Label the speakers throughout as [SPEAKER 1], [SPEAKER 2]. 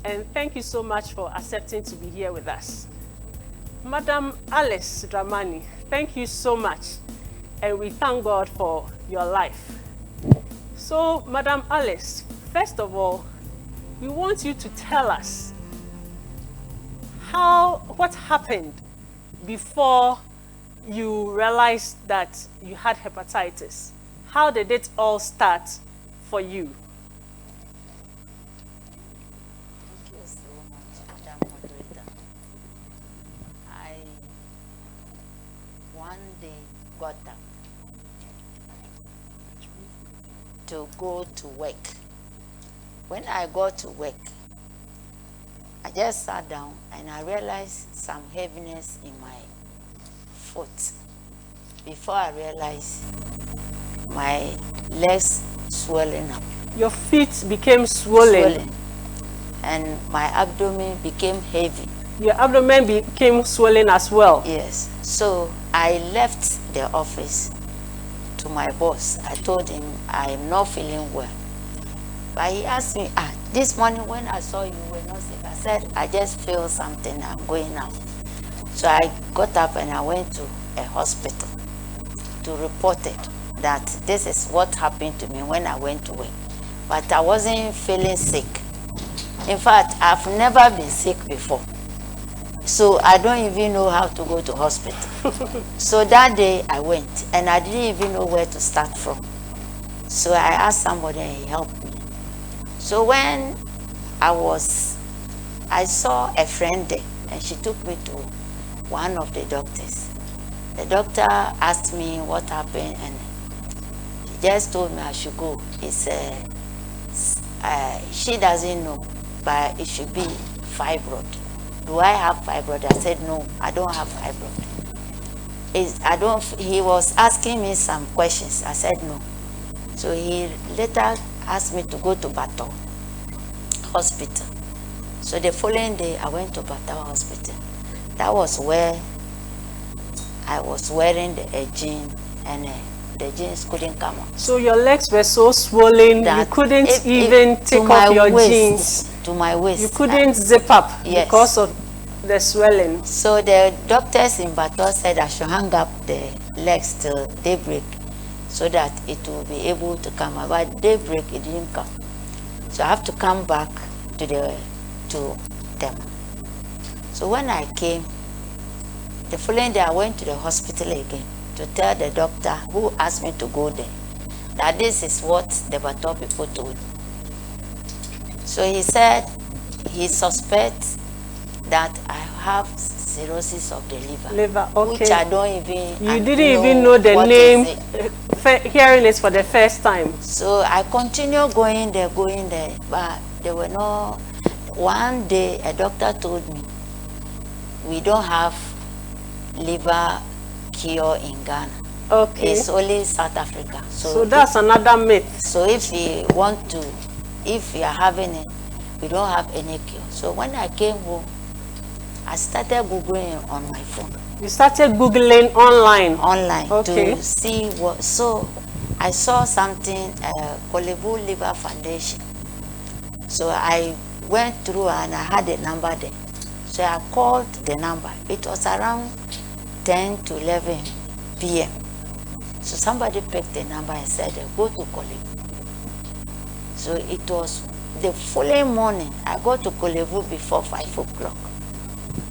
[SPEAKER 1] and thank you so much for accepting to be here with us. Madam Alice Dramani, thank you so much, and we thank God for your life. So, Madam Alice, first of all, we want you to tell us what happened before you realized that you had hepatitis. How did it all start for you?
[SPEAKER 2] Thank you so much, Madam Moderator. I one day got up to go to work. When I got to work, I just sat down and I realized some heaviness in my foot. Before I realized, my legs swelling up.
[SPEAKER 1] Your feet became swollen.
[SPEAKER 2] And my abdomen became heavy.
[SPEAKER 1] Your abdomen became swollen as well.
[SPEAKER 2] Yes. So I left the office to my boss. I told him I am not feeling well. But he asked me, this morning when I saw you were not sick, I said, I just feel something, I'm going out. So I got up and I went to a hospital to report it, that this is what happened to me when I went to work. But I wasn't feeling sick. In fact, I've never been sick before. So I don't even know how to go to hospital. So that day I went and I didn't even know where to start from. So I asked somebody and he helped me. So when I saw a friend there and she took me to one of the doctors. The doctor asked me what happened and he just told me I should go. He said, she doesn't know, but it should be fibroid. Do I have fibroid? I said, no, I don't have fibroid. He was asking me some questions. I said, no. So he later asked me to go to Bato Hospital. So the following day, I went to Bato Hospital. That was where I was wearing the jean and the jeans couldn't come out.
[SPEAKER 1] So your legs were so swollen, you couldn't even take off your jeans.
[SPEAKER 2] To my waist.
[SPEAKER 1] You couldn't zip up because of the swelling.
[SPEAKER 2] So the doctors in Bato said I should hang up the legs till daybreak so that it will be able to come out. But daybreak, it didn't come. So I have to come back to them. So when I came, the following day I went to the hospital again to tell the doctor who asked me to go there that this is what the Bato people told me. So he said he suspects that I have cirrhosis of the liver.
[SPEAKER 1] Okay.
[SPEAKER 2] Which I don't even
[SPEAKER 1] You didn't even know the name, hearing it for the first time.
[SPEAKER 2] So I continued going there, but there were no. One day a doctor told me, we don't have liver cure in Ghana.
[SPEAKER 1] Okay.
[SPEAKER 2] It's only South Africa.
[SPEAKER 1] So that's another myth.
[SPEAKER 2] So if you are having it, we don't have any cure. So when I came home, I started Googling on my phone.
[SPEAKER 1] You started Googling online?
[SPEAKER 2] Online, okay, to see what. So I saw something, Kole Liver Foundation. So I went through and I had a number there. So I called the number. It was around 10 to 11 p.m. So somebody picked the number and said, go to Kole. So it was the following morning. I got to Kole before 5 o'clock.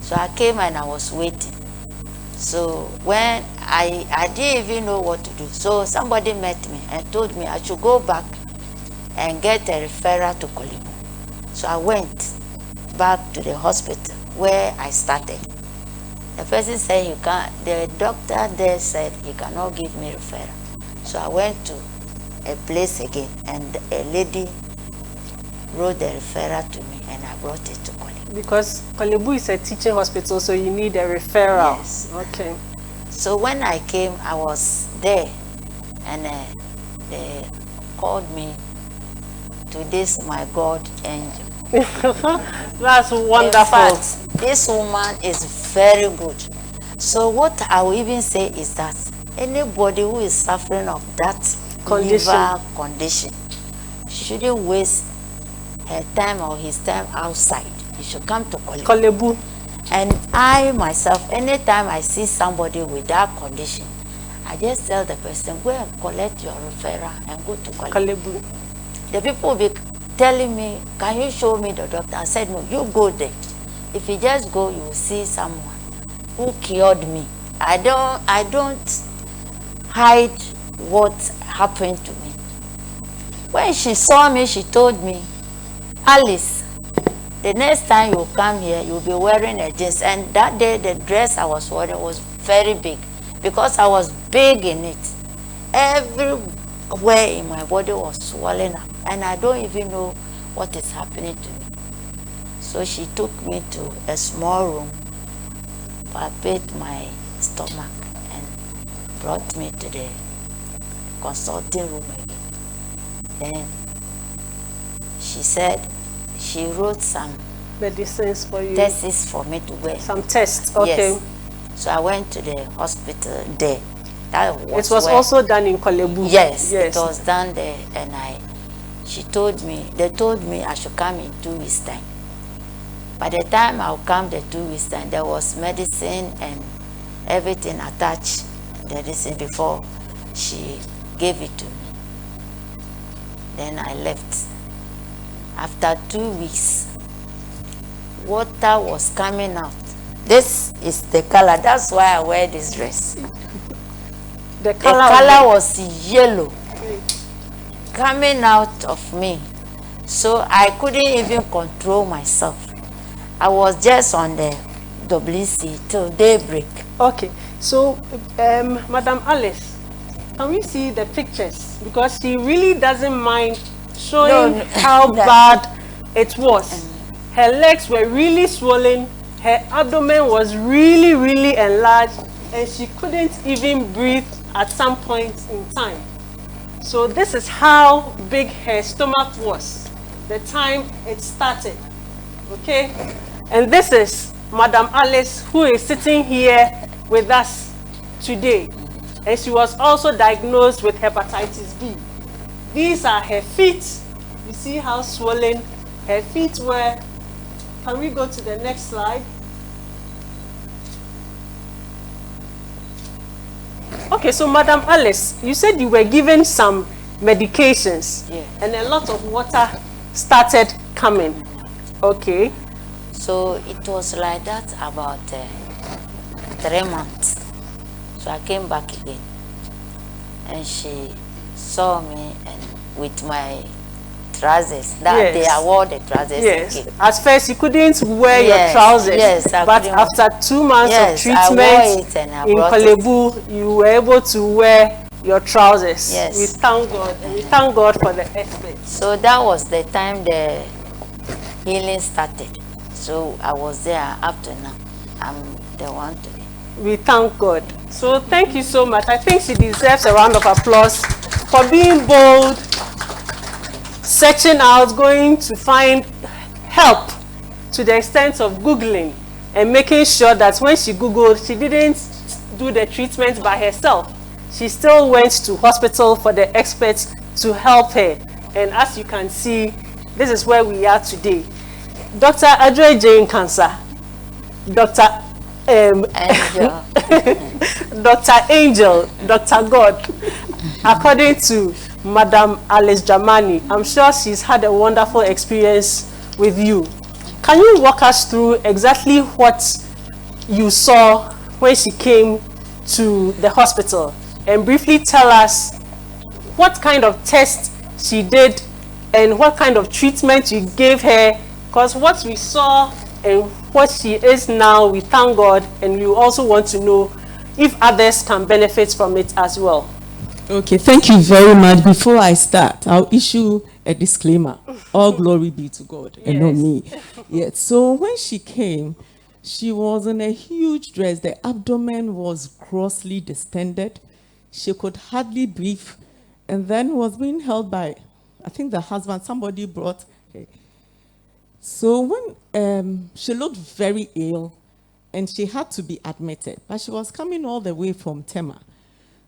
[SPEAKER 2] So I came and I was waiting. So when I didn't even know what to do. So somebody met me and told me I should go back and get a referral to Kole. So I went back to the hospital where I started. The person said the doctor there said he cannot give me referral. So I went to a place again and a lady wrote the referral to me and I brought it to Kole.
[SPEAKER 1] Because Kole is a teaching hospital, so you need a referral.
[SPEAKER 2] Yes.
[SPEAKER 1] Okay.
[SPEAKER 2] So when I came, I was there and they called me to this my God angel.
[SPEAKER 1] That's wonderful.
[SPEAKER 2] In fact, this woman is very good. So what I will even say is that anybody who is suffering of that liver condition shouldn't waste her time or his time outside. He should come to Kole.
[SPEAKER 1] Kolebu.
[SPEAKER 2] And I myself, anytime I see somebody with that condition, I just tell the person, go and collect your referral and go to Kole.
[SPEAKER 1] Kolebu.
[SPEAKER 2] The people will be telling me, can you show me the doctor? I said, no, you go there. If you just go, you will see someone who cured me. I don't hide what happened to me. When she saw me, she told me, Alice, the next time you come here, you'll be wearing a jeans. And that day, the dress I was wearing was very big because I was big in it. Everywhere in my body was swollen up, and I don't even know what is happening to me. So she took me to a small room, palpate my stomach, and brought me to the consulting room again. Then she said she wrote some
[SPEAKER 1] medicines for you.
[SPEAKER 2] tests for me to wear.
[SPEAKER 1] Some tests, okay.
[SPEAKER 2] Yes. So I went to the hospital there. That was
[SPEAKER 1] it was also done in Kolebu.
[SPEAKER 2] Yes, it was done there, and they told me I should come in 2 weeks' time. By the time I'll come the 2 weeks' time, there was medicine and everything attached. That is before she gave it to me. Then I left. After 2 weeks, water was coming out. This is the color. That's why I wear this dress. The color was yellow coming out of me. So I couldn't even control myself. I was just on the WC till daybreak.
[SPEAKER 1] Okay. So, Madam Alice, can we see the pictures? Because she really doesn't mind showing how bad it was. Her legs were really swollen. Her abdomen was really, really enlarged. And she couldn't even breathe at some point in time. So this is how big her stomach was the time it started. Okay? And this is Madam Alice, who is sitting here with us today. And she was also diagnosed with hepatitis B. These are her feet. You see how swollen her feet were. Can we go to the next slide? Okay, so Madam Alice, you said you were given some medications, and a lot of water started coming. Okay.
[SPEAKER 2] So it was like that about 3 months. So I came back again, and she saw me and with my trousers. That day I wore the trousers.
[SPEAKER 1] Yes. Again. At first you couldn't wear your trousers.
[SPEAKER 2] Yes,
[SPEAKER 1] but after 2 months of treatment in Kolebu, you were able to wear your trousers.
[SPEAKER 2] Yes.
[SPEAKER 1] We thank God, and we thank God for the experts.
[SPEAKER 2] So that was the time the healing started. So I was there up to now. I'm the one today.
[SPEAKER 1] We thank God. So thank you so much. I think she deserves a round of applause for being bold, searching out, going to find help to the extent of Googling and making sure that when she Googled, she didn't do the treatment by herself. She still went to hospital for the experts to help her. And as you can see, this is where we are today. Dr. Adre Jane Cancer, Dr.
[SPEAKER 2] Angel.
[SPEAKER 1] Dr. Angel, Dr. God, according to Madam Alice Dramani, I'm sure she's had a wonderful experience with you. Can you walk us through exactly what you saw when she came to the hospital and briefly tell us what kind of test she did and what kind of treatment you gave her? Because what we saw and what she is now, we thank God, and we also want to know if others can benefit from it as well.
[SPEAKER 3] Okay, thank you very much. Before I start, I'll issue a disclaimer. All glory be to God and not me. Yes. So when she came, she was in a huge dress. The abdomen was grossly distended. She could hardly breathe, and then was being held by, I think, the husband. Somebody brought her. So when she looked very ill, and she had to be admitted, but she was coming all the way from Tema.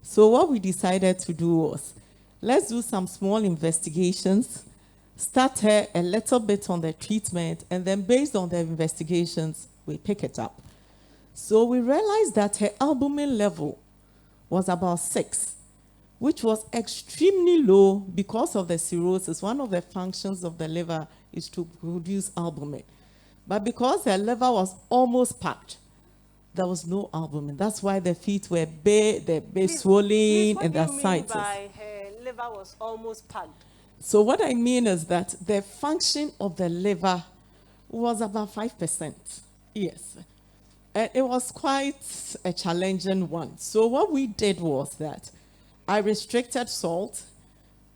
[SPEAKER 3] So what we decided to do was, let's do some small investigations start her a little bit on the treatment, and then based on the investigations, we pick it up. So we realized that her albumin level was about 6, which was extremely low because of the cirrhosis. One of the functions of the liver is to produce albumin. But because her liver was almost packed, there was no albumin. That's why the feet were bare, swollen, and the ascites.
[SPEAKER 1] What do you mean by her liver was almost packed?
[SPEAKER 3] So what I mean is that the function of the liver was about 5%. Yes. And it was quite a challenging one. So what we did was that I restricted salt,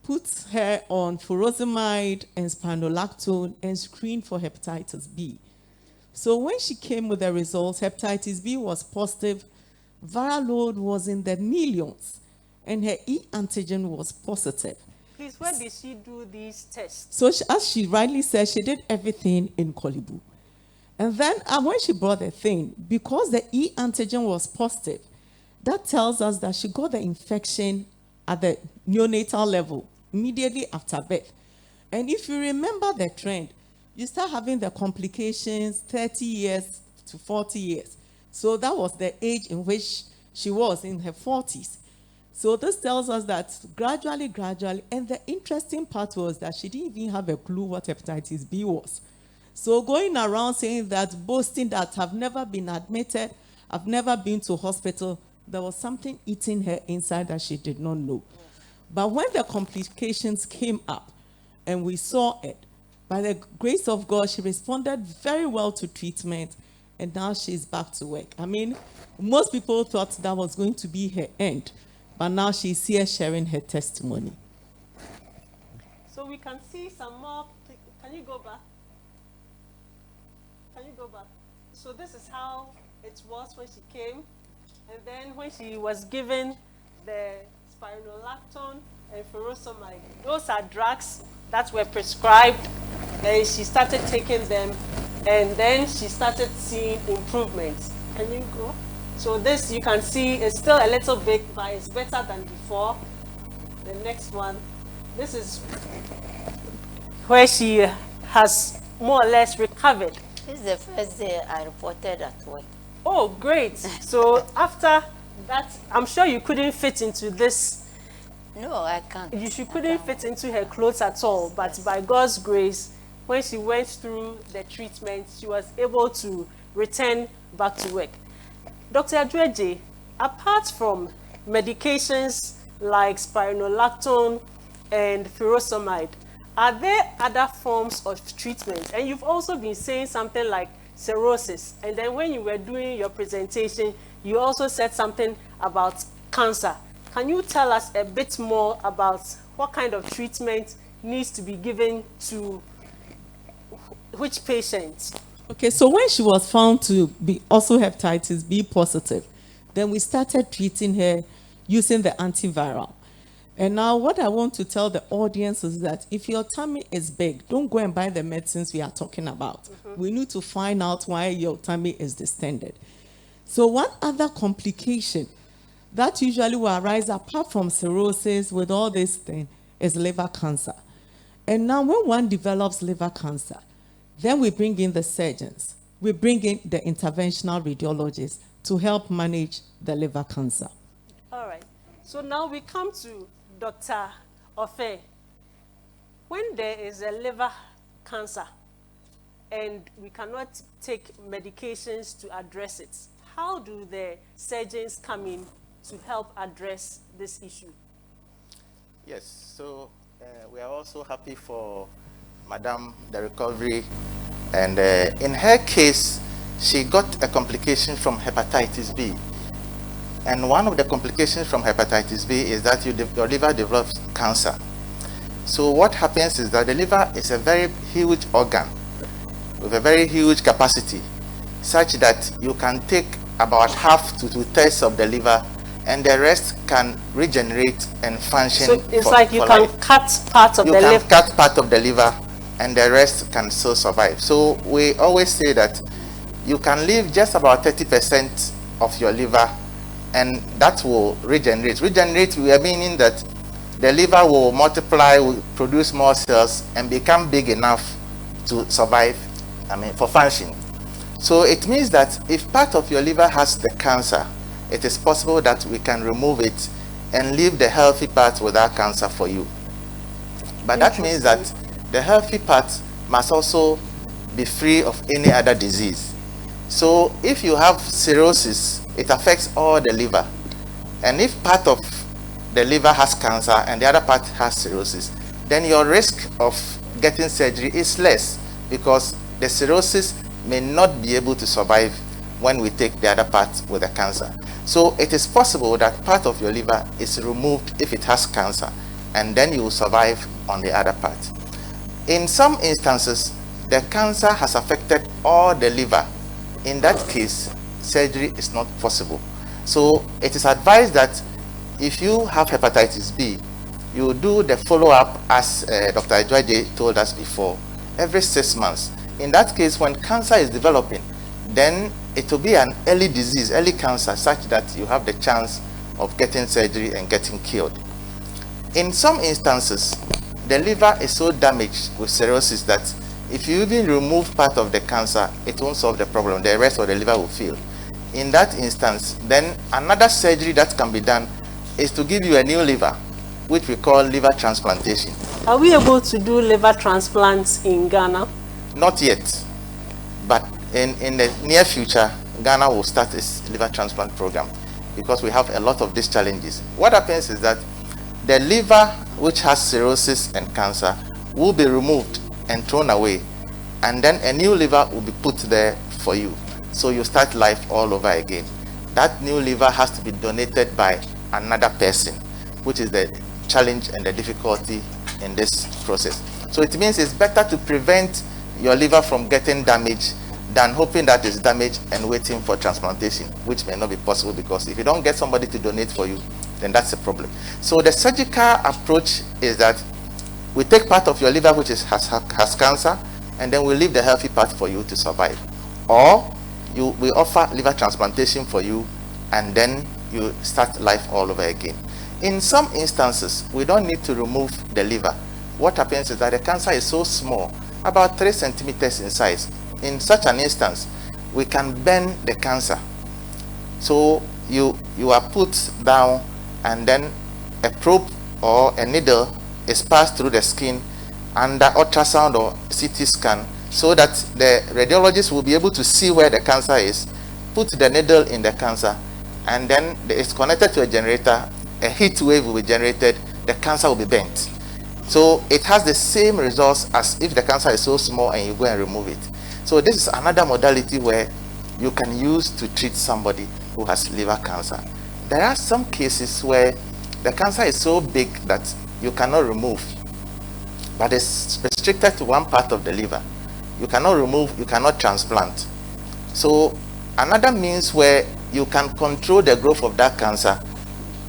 [SPEAKER 3] put her on furosemide and spironolactone, and screened for hepatitis B. So when she came with the results, hepatitis B was positive, viral load was in the millions, and her E antigen was positive.
[SPEAKER 1] Please, where did she do these tests?
[SPEAKER 3] So as she rightly said, she did everything in Kole. And then when she brought the thing, because the E antigen was positive, that tells us that she got the infection at the neonatal level immediately after birth. And if you remember the trend, you start having the complications 30 years to 40 years. So that was the age in which she was, in her 40s. So this tells us that gradually, and the interesting part was that she didn't even have a clue what hepatitis B was. So going around saying that, boasting that I've never been admitted, I've never been to hospital, there was something eating her inside that she did not know. But when the complications came up and we saw it, by the grace of God, she responded very well to treatment, and now she's back to work. I mean, most people thought that was going to be her end, but now she's here sharing her testimony.
[SPEAKER 1] So we can see some more. Can you go back? Can you go back? So this is how it was when she came. And then when she was given the spironolactone and furosemide, those are drugs that were prescribed, and she started taking them, and then she started seeing improvements. Can you go? So this, you can see, is still a little big, but it's better than before. The next one, this is where she has more or less recovered.
[SPEAKER 2] This is the first day I reported at work.
[SPEAKER 1] Oh, great. So after that, I'm sure you couldn't fit into this.
[SPEAKER 2] No, I can't.
[SPEAKER 1] You couldn't fit into her clothes at all, but by God's grace, when she went through the treatment, she was able to return back to work. Dr. Adweje, apart from medications like spironolactone and furosemide, are there other forms of treatment? And you've also been saying something like cirrhosis. And then when you were doing your presentation, you also said something about cancer. Can you tell us a bit more about what kind of treatment needs to be given to which patients?
[SPEAKER 3] Okay, so when she was found to be also hepatitis B positive, then we started treating her using the antiviral. And now what I want to tell the audience is that if your tummy is big, don't go and buy the medicines we are talking about. We need to find out why your tummy is distended. So one other complication that usually will arise apart from cirrhosis with all this thing is liver cancer. And now when one develops liver cancer, then we bring in the surgeons. We bring in the interventional radiologists to help manage the liver cancer.
[SPEAKER 1] All right. So now we come to Dr. Ofe. When there is a liver cancer and we cannot take medications to address it, how do the surgeons come in to help address this issue?
[SPEAKER 4] Yes, so we are also happy for Madam the recovery, and in her case she got a complication from hepatitis B, and one of the complications from hepatitis B is that your liver develops cancer. So what happens is that the liver is a very huge organ with a very huge capacity, such that you can take about half to 2/3 of the liver and the rest can regenerate and function.
[SPEAKER 1] So it's like you can cut part of the liver. You can
[SPEAKER 4] cut part of the liver and the rest can still survive. So we always say that you can leave just about 30% of your liver and that will regenerate. Regenerate, we are meaning that the liver will multiply, will produce more cells, and become big enough to survive, for function. So it means that if part of your liver has the cancer, it is possible that we can remove it and leave the healthy part without cancer for you. But that means that the healthy part must also be free of any other disease. So if you have cirrhosis, it affects all the liver. And if part of the liver has cancer and the other part has cirrhosis, then your risk of getting surgery is less, because the cirrhosis may not be able to survive when we take the other part with the cancer. So it is possible that part of your liver is removed if it has cancer, and then you will survive on the other part. In some instances, the cancer has affected all the liver. In that case, surgery is not possible. So it is advised that if you have hepatitis B, you do the follow-up as Dr. Ajwaje told us before, every 6 months. In that case, when cancer is developing, then it will be an early disease, early cancer, such that you have the chance of getting surgery and getting cured. In some instances, the liver is so damaged with cirrhosis that if you even remove part of the cancer, it won't solve the problem. The rest of the liver will fail. In that instance, then another surgery that can be done is to give you a new liver, which we call liver transplantation.
[SPEAKER 1] Are we able to do liver transplants in Ghana?
[SPEAKER 4] Not yet, but in the near future, Ghana will start its liver transplant program, because we have a lot of these challenges. What happens is that the liver which has cirrhosis and cancer will be removed and thrown away, and then a new liver will be put there for you. So you start life all over again. That new liver has to be donated by another person, which is the challenge and the difficulty in this process. So it means it's better to prevent your liver from getting damaged than hoping that it's damaged and waiting for transplantation, which may not be possible, because if you don't get somebody to donate for you, then that's a problem. So the surgical approach is that we take part of your liver which has cancer, and then we leave the healthy part for you to survive. Or we offer liver transplantation for you, and then you start life all over again. In some instances, we don't need to remove the liver. What happens is that the cancer is so small, about 3 centimeters in size. In such an instance, we can bend the cancer. So you are put down, and then a probe or a needle is passed through the skin under ultrasound or CT scan, so that the radiologist will be able to see where the cancer is, put the needle in the cancer, and then it's connected to a generator. A heat wave will be generated, the cancer will be bent. So it has the same results as if the cancer is so small and you go and remove it. So this is another modality where you can use to treat somebody who has liver cancer. There are some cases where the cancer is so big that you cannot remove, but it's restricted to one part of the liver. You cannot remove, you cannot transplant. So another means where you can control the growth of that cancer,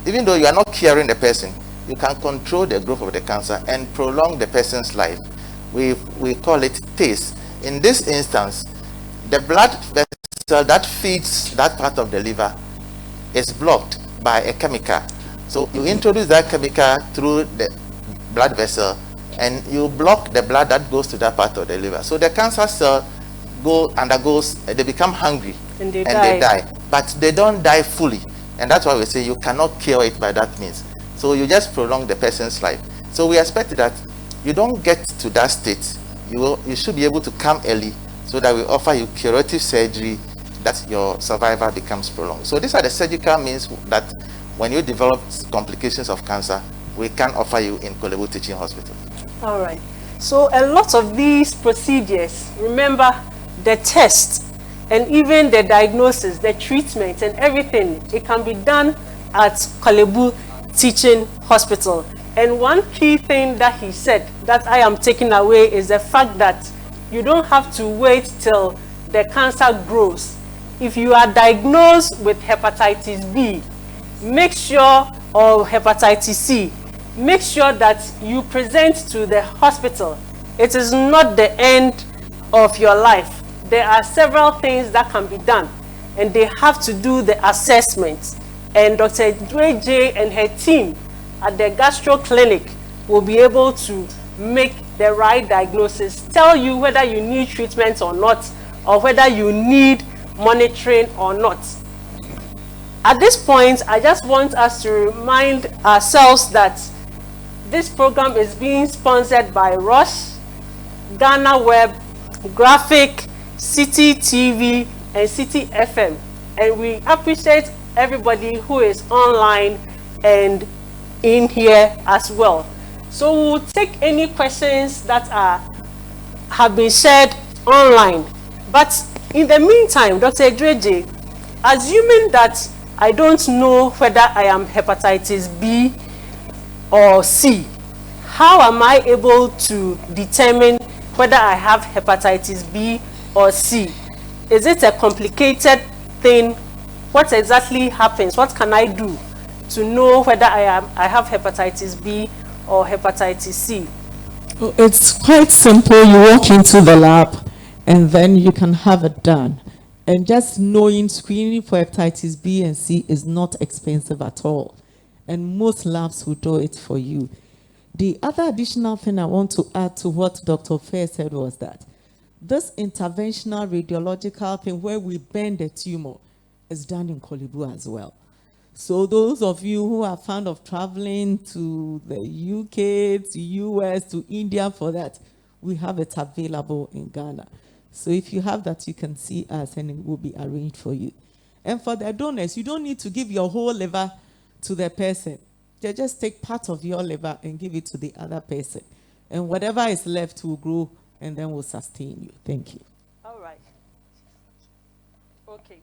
[SPEAKER 4] even though you are not curing the person, you can control the growth of the cancer and prolong the person's life. We call it TACE. In this instance, the blood vessel that feeds that part of the liver is blocked by a chemical. So you introduce that chemical through the blood vessel, and you block the blood that goes to that part of the liver. So the cancer cell they become hungry and they die. But they don't die fully. And that's why we say you cannot cure it by that means. So you just prolong the person's life. So we expect that you don't get to that state. You should be able to come early, so that we offer you curative surgery that your survival becomes prolonged. So these are the surgical means that when you develop complications of cancer, we can offer you in Kole Teaching Hospital.
[SPEAKER 1] All right. So a lot of these procedures, remember the test and even the diagnosis, the treatment and everything, it can be done at Kole Teaching Hospital. And one key thing that he said that I am taking away is the fact that you don't have to wait till the cancer grows. If you are diagnosed with hepatitis B, make sure, or hepatitis C, make sure that you present to the hospital. It is not the end of your life. There are several things that can be done, and they have to do the assessment. And Dr. Ajwaje and her team at the gastro clinic will be able to make the right diagnosis, tell you whether you need treatment or not, or whether you need monitoring or not. At this point, I just want us to remind ourselves that this program is being sponsored by Roche, Ghana Web, Graphic, City TV, and City FM. And we appreciate everybody who is online and in here as well. So we'll take any questions that have been shared online. But in the meantime, Dr. Edreje, assuming that I don't know whether I am hepatitis B or C, how am I able to determine whether I have hepatitis B or C? Is it a complicated thing? What exactly happens? What can I do to know whether I have hepatitis B or hepatitis C?
[SPEAKER 3] Well, it's quite simple. You walk into the lab and then you can have it done. And just knowing screening for hepatitis B and C is not expensive at all. And most labs will do it for you. The other additional thing I want to add to what Dr. Fair said was that this interventional radiological thing where we bend the tumor is done in Kole as well. So those of you who are fond of traveling to the UK, to US, to India for that, we have it available in Ghana. So if you have that, you can see us and it will be arranged for you. And for the donors, you don't need to give your whole liver to the person. They just take part of your liver and give it to the other person. And whatever is left will grow and then will sustain you. Thank you.
[SPEAKER 1] All right. Okay.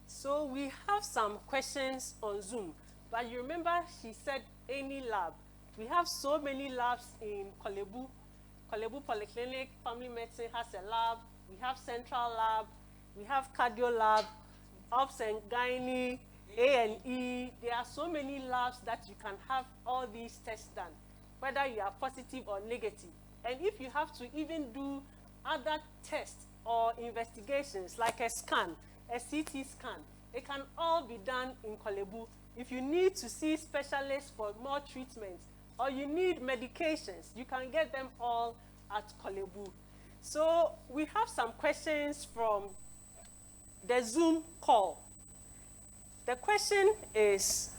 [SPEAKER 1] So we have some questions on Zoom. But you remember she said any lab. We have so many labs in Kole. Kole Polyclinic, Family Medicine has a lab. We have Central Lab. We have Cardio Lab, Obs and Gynae, A&E. There are so many labs that you can have all these tests done, whether you are positive or negative. And if you have to even do other tests or investigations like a scan, a CT scan, it can all be done in Kole. If you need to see specialists for more treatment or you need medications, you can get them all at Kole. So we have some questions from the Zoom call. The question is,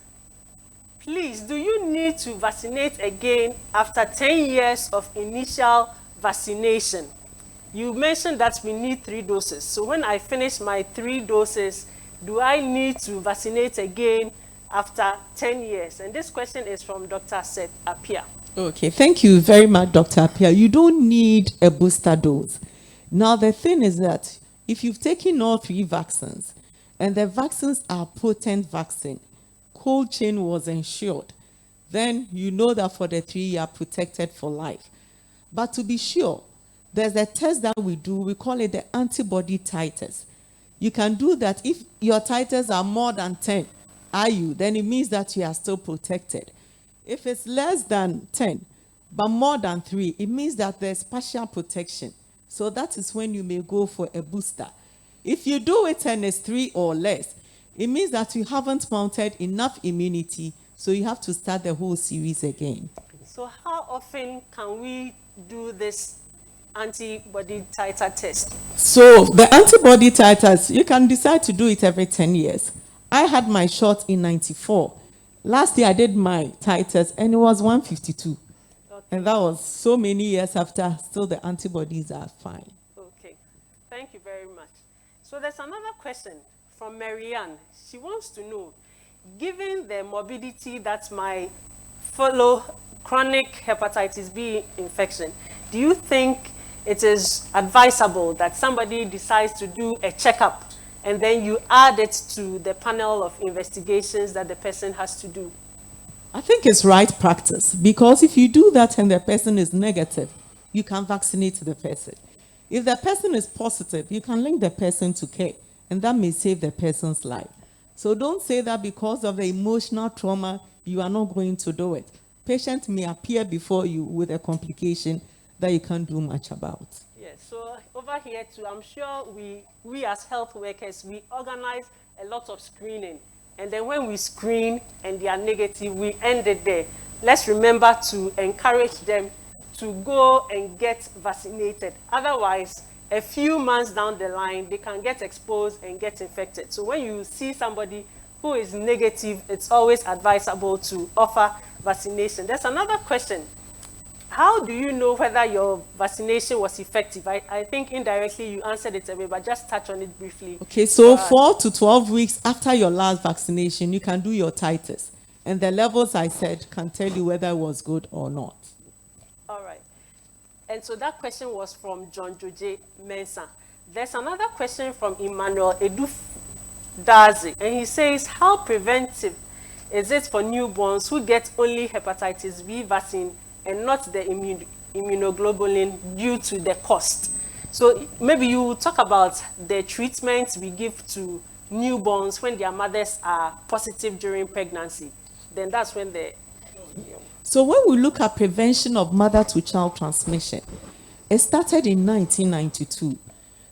[SPEAKER 1] please, do you need to vaccinate again after 10 years of initial vaccination? You mentioned that we need 3 doses. So when I finish my 3 doses, do I need to vaccinate again after 10 years? And this question is from Dr. Seth Apia.
[SPEAKER 3] Okay, thank you very much, Dr. Apia. You don't need a booster dose. Now, the thing is that if you've taken all 3 vaccines, and the vaccines are potent vaccine, cold chain was ensured, then you know that for the 3 you are protected for life. But to be sure, there's a test that we do, we call it the antibody titers. You can do that if your titers are more than 10 IU, then it means that you are still protected. If it's less than 10, but more than 3, it means that there's partial protection. So that is when you may go for a booster. If you do it and it's 3 or less, it means that you haven't mounted enough immunity, so you have to start the whole series again.
[SPEAKER 1] So how often can we do this antibody titer test?
[SPEAKER 3] So the antibody titers, you can decide to do it every 10 years. I had my shot in 94. Last year I did my titers and it was 152. Okay. And that was so many years after, still the antibodies are fine.
[SPEAKER 1] Okay, thank you very much. So there's another question from Marianne. She wants to know, given the morbidity that might follow chronic hepatitis B infection, do you think it is advisable that somebody decides to do a checkup and then you add it to the panel of investigations that the person has to do?
[SPEAKER 3] I think it's right practice, because if you do that and the person is negative, you can vaccinate the person. If the person is positive, you can link the person to care, and that may save the person's life. So don't say that because of the emotional trauma, you are not going to do it. Patient may appear before you with a complication that you can't do much about.
[SPEAKER 1] Yes, so over here too, I'm sure we as health workers, we organize a lot of screening. And then when we screen and they are negative, we end it there. let's remember to encourage them to go and get vaccinated. Otherwise, a few months down the line, they can get exposed and get infected. So when you see somebody who is negative, it's always advisable to offer vaccination. There's another question. How do you know whether your vaccination was effective? I think indirectly you answered it away, but just touch on it briefly.
[SPEAKER 3] Okay, so 4 to 12 weeks after your last vaccination, you can do your titers. And the levels I said can tell you whether it was good or not.
[SPEAKER 1] All right. And so that question was from John Joje Mensah. There's another question from Emmanuel Eduf Dazi, and he says, how preventive is it for newborns who get only hepatitis B vaccine and not the immunoglobulin due to the cost? So maybe you talk about the treatments we give to newborns when their mothers are positive during pregnancy. Then that's when the...
[SPEAKER 3] So when we look at prevention of mother-to-child transmission, it started in 1992,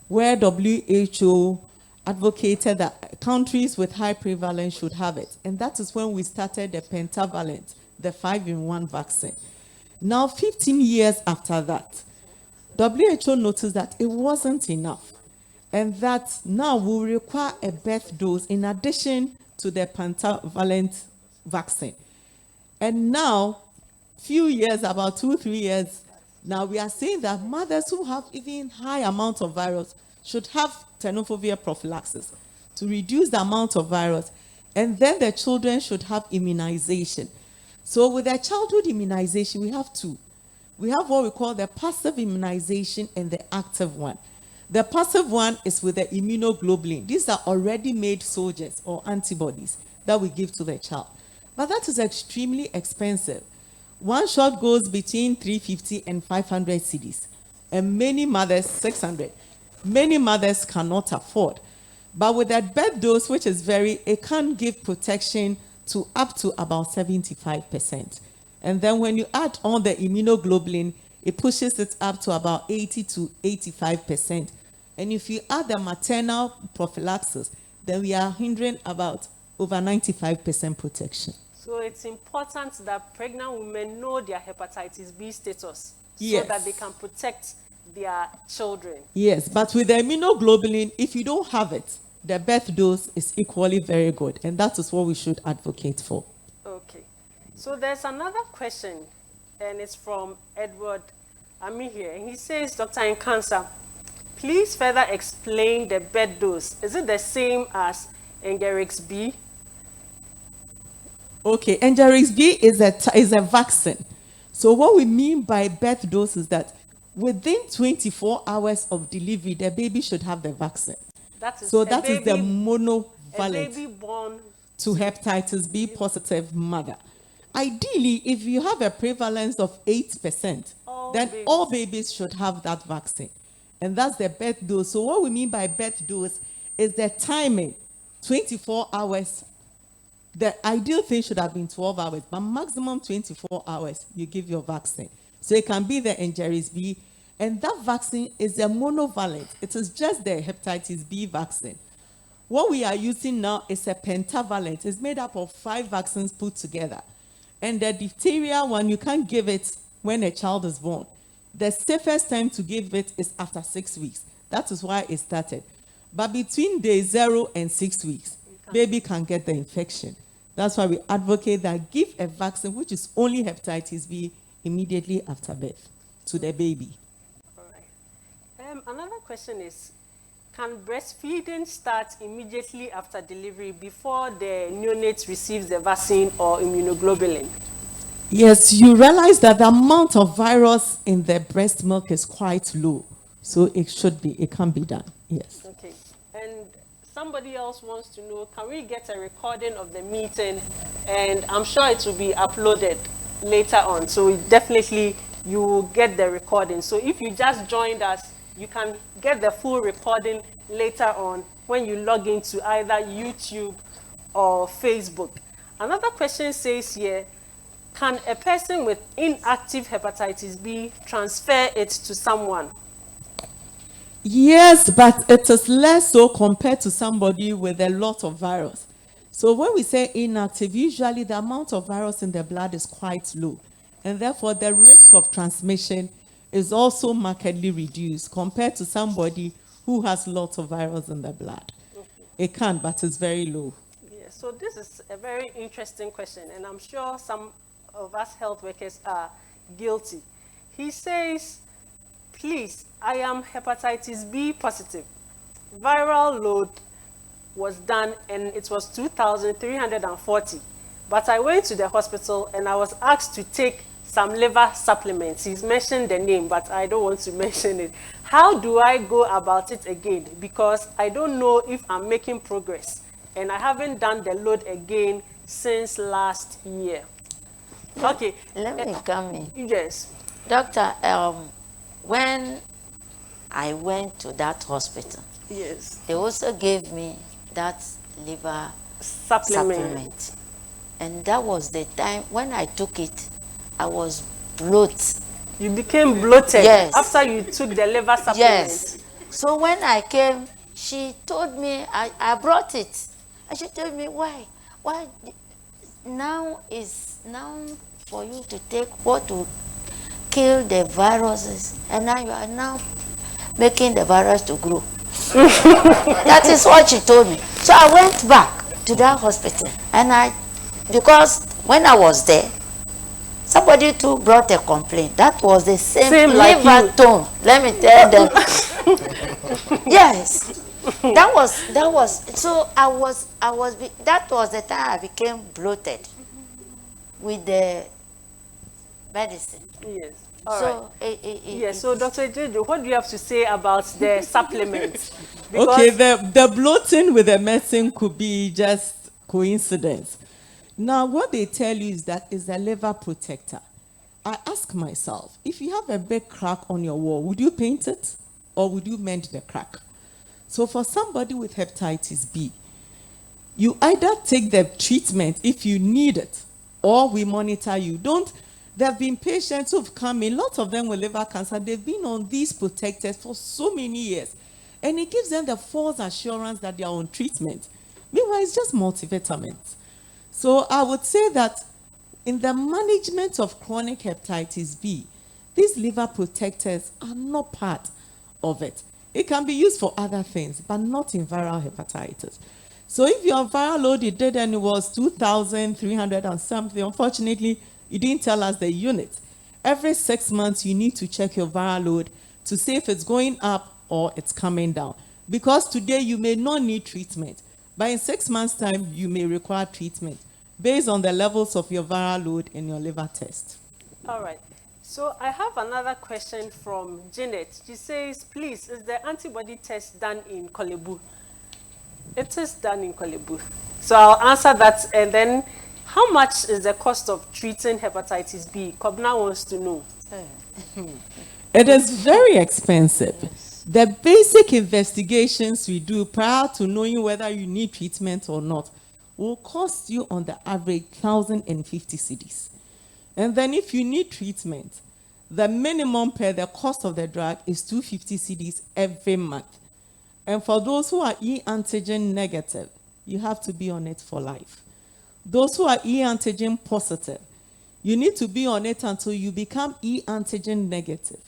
[SPEAKER 3] where WHO advocated that countries with high prevalence should have it. And that is when we started the pentavalent, the 5-in-1 vaccine. Now, 15 years after that, WHO noticed that it wasn't enough, and that now we require a birth dose in addition to the pentavalent vaccine. And now, few years, about 2-3 years, now we are saying that mothers who have even high amount of virus should have tenofovir prophylaxis to reduce the amount of virus, and then the children should have immunization. So with the childhood immunization, we have two. We have what we call the passive immunization and the active one. The passive one is with the immunoglobulin. These are already made soldiers or antibodies that we give to the child. But that is extremely expensive. One shot goes between 350 and 500 cedis, and many mothers, 600. Many mothers cannot afford. But with that birth dose, which is it can give protection to up to about 75%. And then when you add on the immunoglobulin, it pushes it up to about 80 to 85%. And if you add the maternal prophylaxis, then we are hindering about over 95% protection.
[SPEAKER 1] So it's important that pregnant women know their hepatitis B status,
[SPEAKER 3] yes,
[SPEAKER 1] so that they can protect their children.
[SPEAKER 3] Yes, but with the immunoglobulin, if you don't have it, the birth dose is equally very good, and that is what we should advocate for.
[SPEAKER 1] Okay. So there's another question, and it's from Edward Ami here, and he says, Dr. Nkansa, please further explain the birth dose. Is it the same as Engerix B?
[SPEAKER 3] Okay, Engerix B is a vaccine. So what we mean by birth dose is that within 24 hours of delivery, the baby should have the vaccine. That is the monovalent. A
[SPEAKER 1] baby born
[SPEAKER 3] to hepatitis B positive mother. Ideally, if you have a prevalence of 8%, then all babies should have that vaccine. And that's the birth dose. So what we mean by birth dose is the timing, 24 hours. The ideal thing should have been 12 hours, but maximum 24 hours, you give your vaccine. So it can be the Engerix B, and that vaccine is a monovalent. It is just the hepatitis B vaccine. What we are using now is a pentavalent. It's made up of 5 vaccines put together. And the diphtheria one, you can't give it when a child is born. The safest time to give it is after 6 weeks. That is why it started. But between day 0 and 6 weeks, baby can get the infection. That's why we advocate that give a vaccine, which is only hepatitis B, immediately after birth to the baby.
[SPEAKER 1] All right. Another question is, can breastfeeding start immediately after delivery before the neonate receives the vaccine or immunoglobulin?
[SPEAKER 3] Yes, you realize that the amount of virus in the breast milk is quite low. So it can be done, yes.
[SPEAKER 1] Okay. And somebody else wants to know, can we get a recording of the meeting? And I'm sure it will be uploaded later on. So definitely you will get the recording. So if you just joined us, you can get the full recording later on when you log into either YouTube or Facebook. Another question says here, can a person with inactive hepatitis B transfer it to someone?
[SPEAKER 3] Yes, but it is less so compared to somebody with a lot of virus. So when we say inactive, usually the amount of virus in the blood is quite low, and therefore the risk of transmission is also markedly reduced compared to somebody who has lots of virus in the blood. It can, but it's very low.
[SPEAKER 1] Yeah, so this is a very interesting question, and I'm sure some of us health workers are guilty. He says, please, I am hepatitis B positive. Viral load was done and it was 2,340. But I went to the hospital and I was asked to take some liver supplements. He's mentioned the name, but I don't want to mention it. How do I go about it again? Because I don't know if I'm making progress. And I haven't done the load again since last year. Okay.
[SPEAKER 2] Let me come in.
[SPEAKER 1] Yes.
[SPEAKER 2] Doctor, when I went to that hospital,
[SPEAKER 1] Yes.
[SPEAKER 2] they also gave me that liver supplement. And that was the time when I took it, I was bloated.
[SPEAKER 1] You became bloated.
[SPEAKER 2] Yes.
[SPEAKER 1] After you took the liver supplement.
[SPEAKER 2] Yes. So when I came, she told me, I brought it. And she told me, why? Now for you to take what will kill the viruses, and now you are now making the virus to grow. That is what she told me. So I went back to that hospital, and because when I was there, somebody too brought a complaint. That was the same
[SPEAKER 1] like
[SPEAKER 2] liver tone. Let me tell them. Yes. That was so that was the time I became bloated with the medicine.
[SPEAKER 1] Yes.
[SPEAKER 2] All right.
[SPEAKER 1] Yes. So Dr. Jojo, what do you have to say about the supplements?
[SPEAKER 3] Okay, the bloating with the medicine could be just coincidence. Now, what they tell you is that it's a liver protector. I ask myself, if you have a big crack on your wall, would you paint it or would you mend the crack? So for somebody with hepatitis B, you either take the treatment if you need it, or we monitor you. There have been patients who've come in, lots of them with liver cancer, they've been on these protectors for so many years. And it gives them the false assurance that they are on treatment. Meanwhile, it's just multivitamins. So I would say that in the management of chronic hepatitis B, these liver protectors are not part of it. It can be used for other things, but not in viral hepatitis. So if your viral load you did and it was 2,300 and something, unfortunately, you didn't tell us the unit. Every 6 months, you need to check your viral load to see if it's going up or it's coming down. Because today you may not need treatment, but in 6 months' time, you may require treatment based on the levels of your viral load in your liver test.
[SPEAKER 1] All right. So I have another question from Janet. She says, please, is the antibody test done in Kole? It is done in Kole. So I'll answer that. And then, how much is the cost of treating hepatitis B? Kobna wants to know.
[SPEAKER 3] It is very expensive. The basic investigations we do prior to knowing whether you need treatment or not will cost you on the average 1,050 cedis. And then if you need treatment, the minimum per the cost of the drug is 250 cedis every month. And for those who are e-antigen negative, you have to be on it for life. Those who are e-antigen positive, you need to be on it until you become e-antigen negative.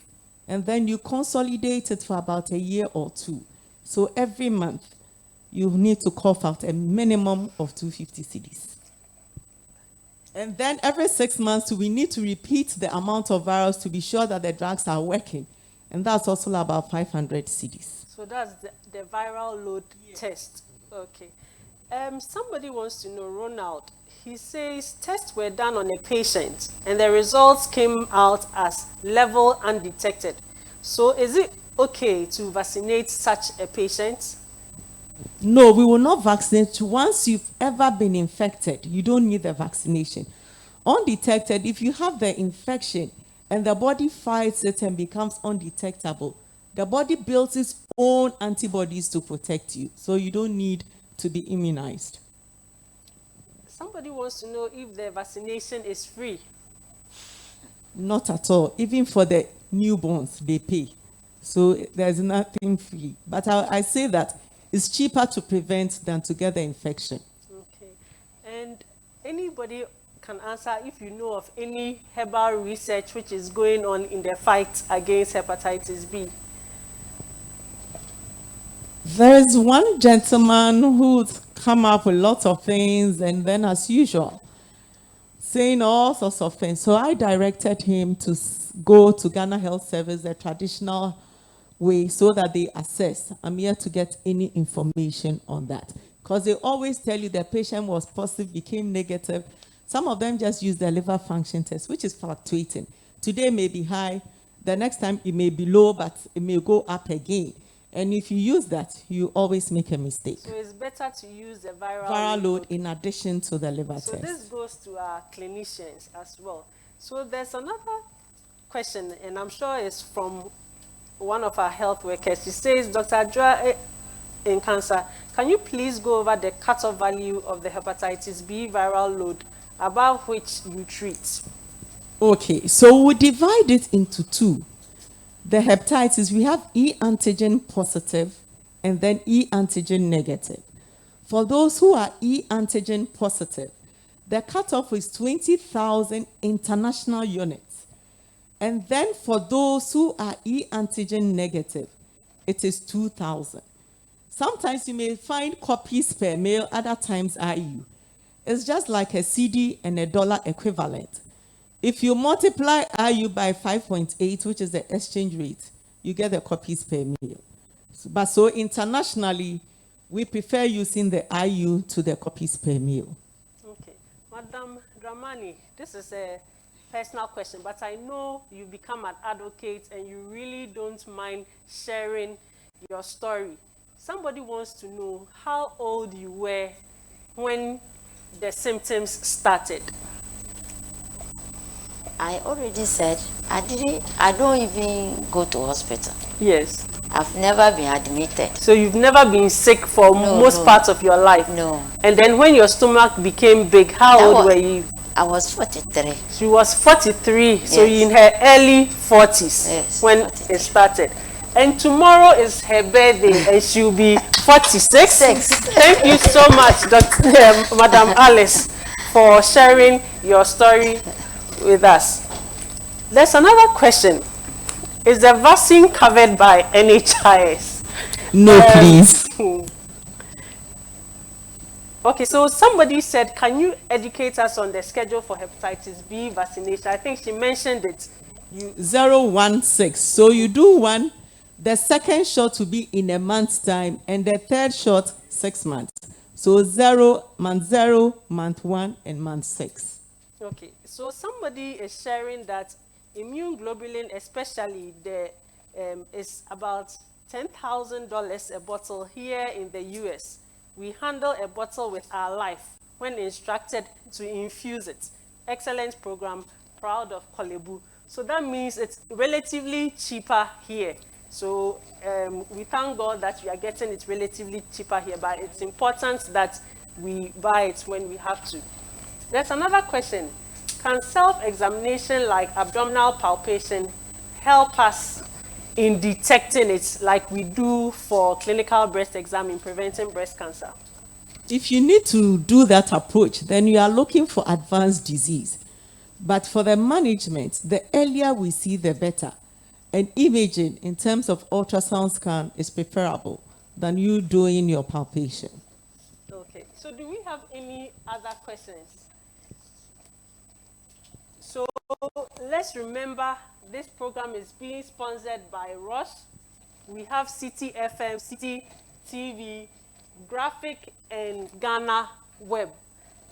[SPEAKER 3] And then you consolidate it for about a year or two. So every month, you need to cough out a minimum of 250 cedis. And then every 6 months, we need to repeat the amount of virus to be sure that the drugs are working. And that's also about 500 cedis.
[SPEAKER 1] So that's the viral load test. Okay. Somebody wants to know, Ronald. He says tests were done on a patient and the results came out as level undetected. So is it okay to vaccinate such a patient?
[SPEAKER 3] No, we will not vaccinate. Once you've ever been infected, you don't need the vaccination. Undetected, if you have the infection and the body fights it and becomes undetectable, the body builds its own antibodies to protect you. So you don't need to be immunized.
[SPEAKER 1] Somebody wants to know if the vaccination is free.
[SPEAKER 3] Not at all. Even for the newborns, they pay. So there's nothing free. But I say that it's cheaper to prevent than to get the infection.
[SPEAKER 1] Okay. anybody can answer if you know of any herbal research which is going on in the fight against hepatitis B.
[SPEAKER 3] There is one gentleman who's come up with lots of things, and then as usual, saying all sorts of things. So I directed him to go to Ghana Health Service, the traditional way, so that they assess. I'm here to get any information on that. Because they always tell you the patient was positive, became negative. Some of them just use the liver function test, which is fluctuating. Today may be high, the next time it may be low, but it may go up again. And if you use that, you always make a mistake.
[SPEAKER 1] So it's better to use the
[SPEAKER 3] Viral load in addition to the liver
[SPEAKER 1] so
[SPEAKER 3] test.
[SPEAKER 1] this goes to our clinicians as well. So there's another question, and I'm sure it's from one of our health workers. She says, Dr. Adjoa in cancer, can you please go over the cutoff value of the hepatitis B viral load above which you treat?
[SPEAKER 3] Okay, so we divide it into two. The hepatitis, we have E antigen positive and then E antigen negative. For those who are E antigen positive, the cutoff is 20,000 international units. And then for those who are E antigen negative, it is 2,000. Sometimes you may find copies per mail, other times IU. It's just like a CD and a dollar equivalent. If you multiply IU by 5.8, which is the exchange rate, you get the copies per mail. But so internationally, we prefer using the IU to the copies per mail.
[SPEAKER 1] Okay. Madam Dramani, this is a personal question, but I know you become an advocate and you really don't mind sharing your story. Somebody wants to know how old you were when the symptoms started.
[SPEAKER 2] I already said I don't even go to hospital.
[SPEAKER 1] Yes.
[SPEAKER 2] I've never been admitted.
[SPEAKER 1] So you've never been sick for most parts of your life?
[SPEAKER 2] No.
[SPEAKER 1] And then when your stomach became big, how old were you?
[SPEAKER 2] I was 43.
[SPEAKER 1] She was 43,
[SPEAKER 2] yes.
[SPEAKER 1] So in her early 40s
[SPEAKER 2] yes,
[SPEAKER 1] when
[SPEAKER 2] 43.
[SPEAKER 1] it started. And tomorrow is her birthday and she'll be 46. Thank you so much, Madam Alice, for sharing your story with us. There's another question. Is the vaccine covered by NHIS?
[SPEAKER 3] No, please.
[SPEAKER 1] Okay, so somebody said, can you educate us on the schedule for hepatitis B vaccination? I think she mentioned it.
[SPEAKER 3] 016. So you do one, the second shot will be in a month's time, and the third shot 6 months. So 0, month 1, and month 6.
[SPEAKER 1] Okay, so somebody is sharing that immune globulin, especially the is about $10,000 a bottle here in the US. We handle a bottle with our life when instructed to infuse it. Excellent program, proud of Kole. So that means it's relatively cheaper here. So we thank God that we are getting it relatively cheaper here, but it's important that we buy it when we have to. There's another question. Can self-examination like abdominal palpation help us in detecting it like we do for clinical breast exam in preventing breast cancer?
[SPEAKER 3] If you need to do that approach, then you are looking for advanced disease. But for the management, the earlier we see, the better. And imaging in terms of ultrasound scan is preferable than you doing your palpation.
[SPEAKER 1] Okay, so do we have any other questions? So let's remember this program is being sponsored by Roche. We have City FM, City TV, Graphic, and Ghana Web.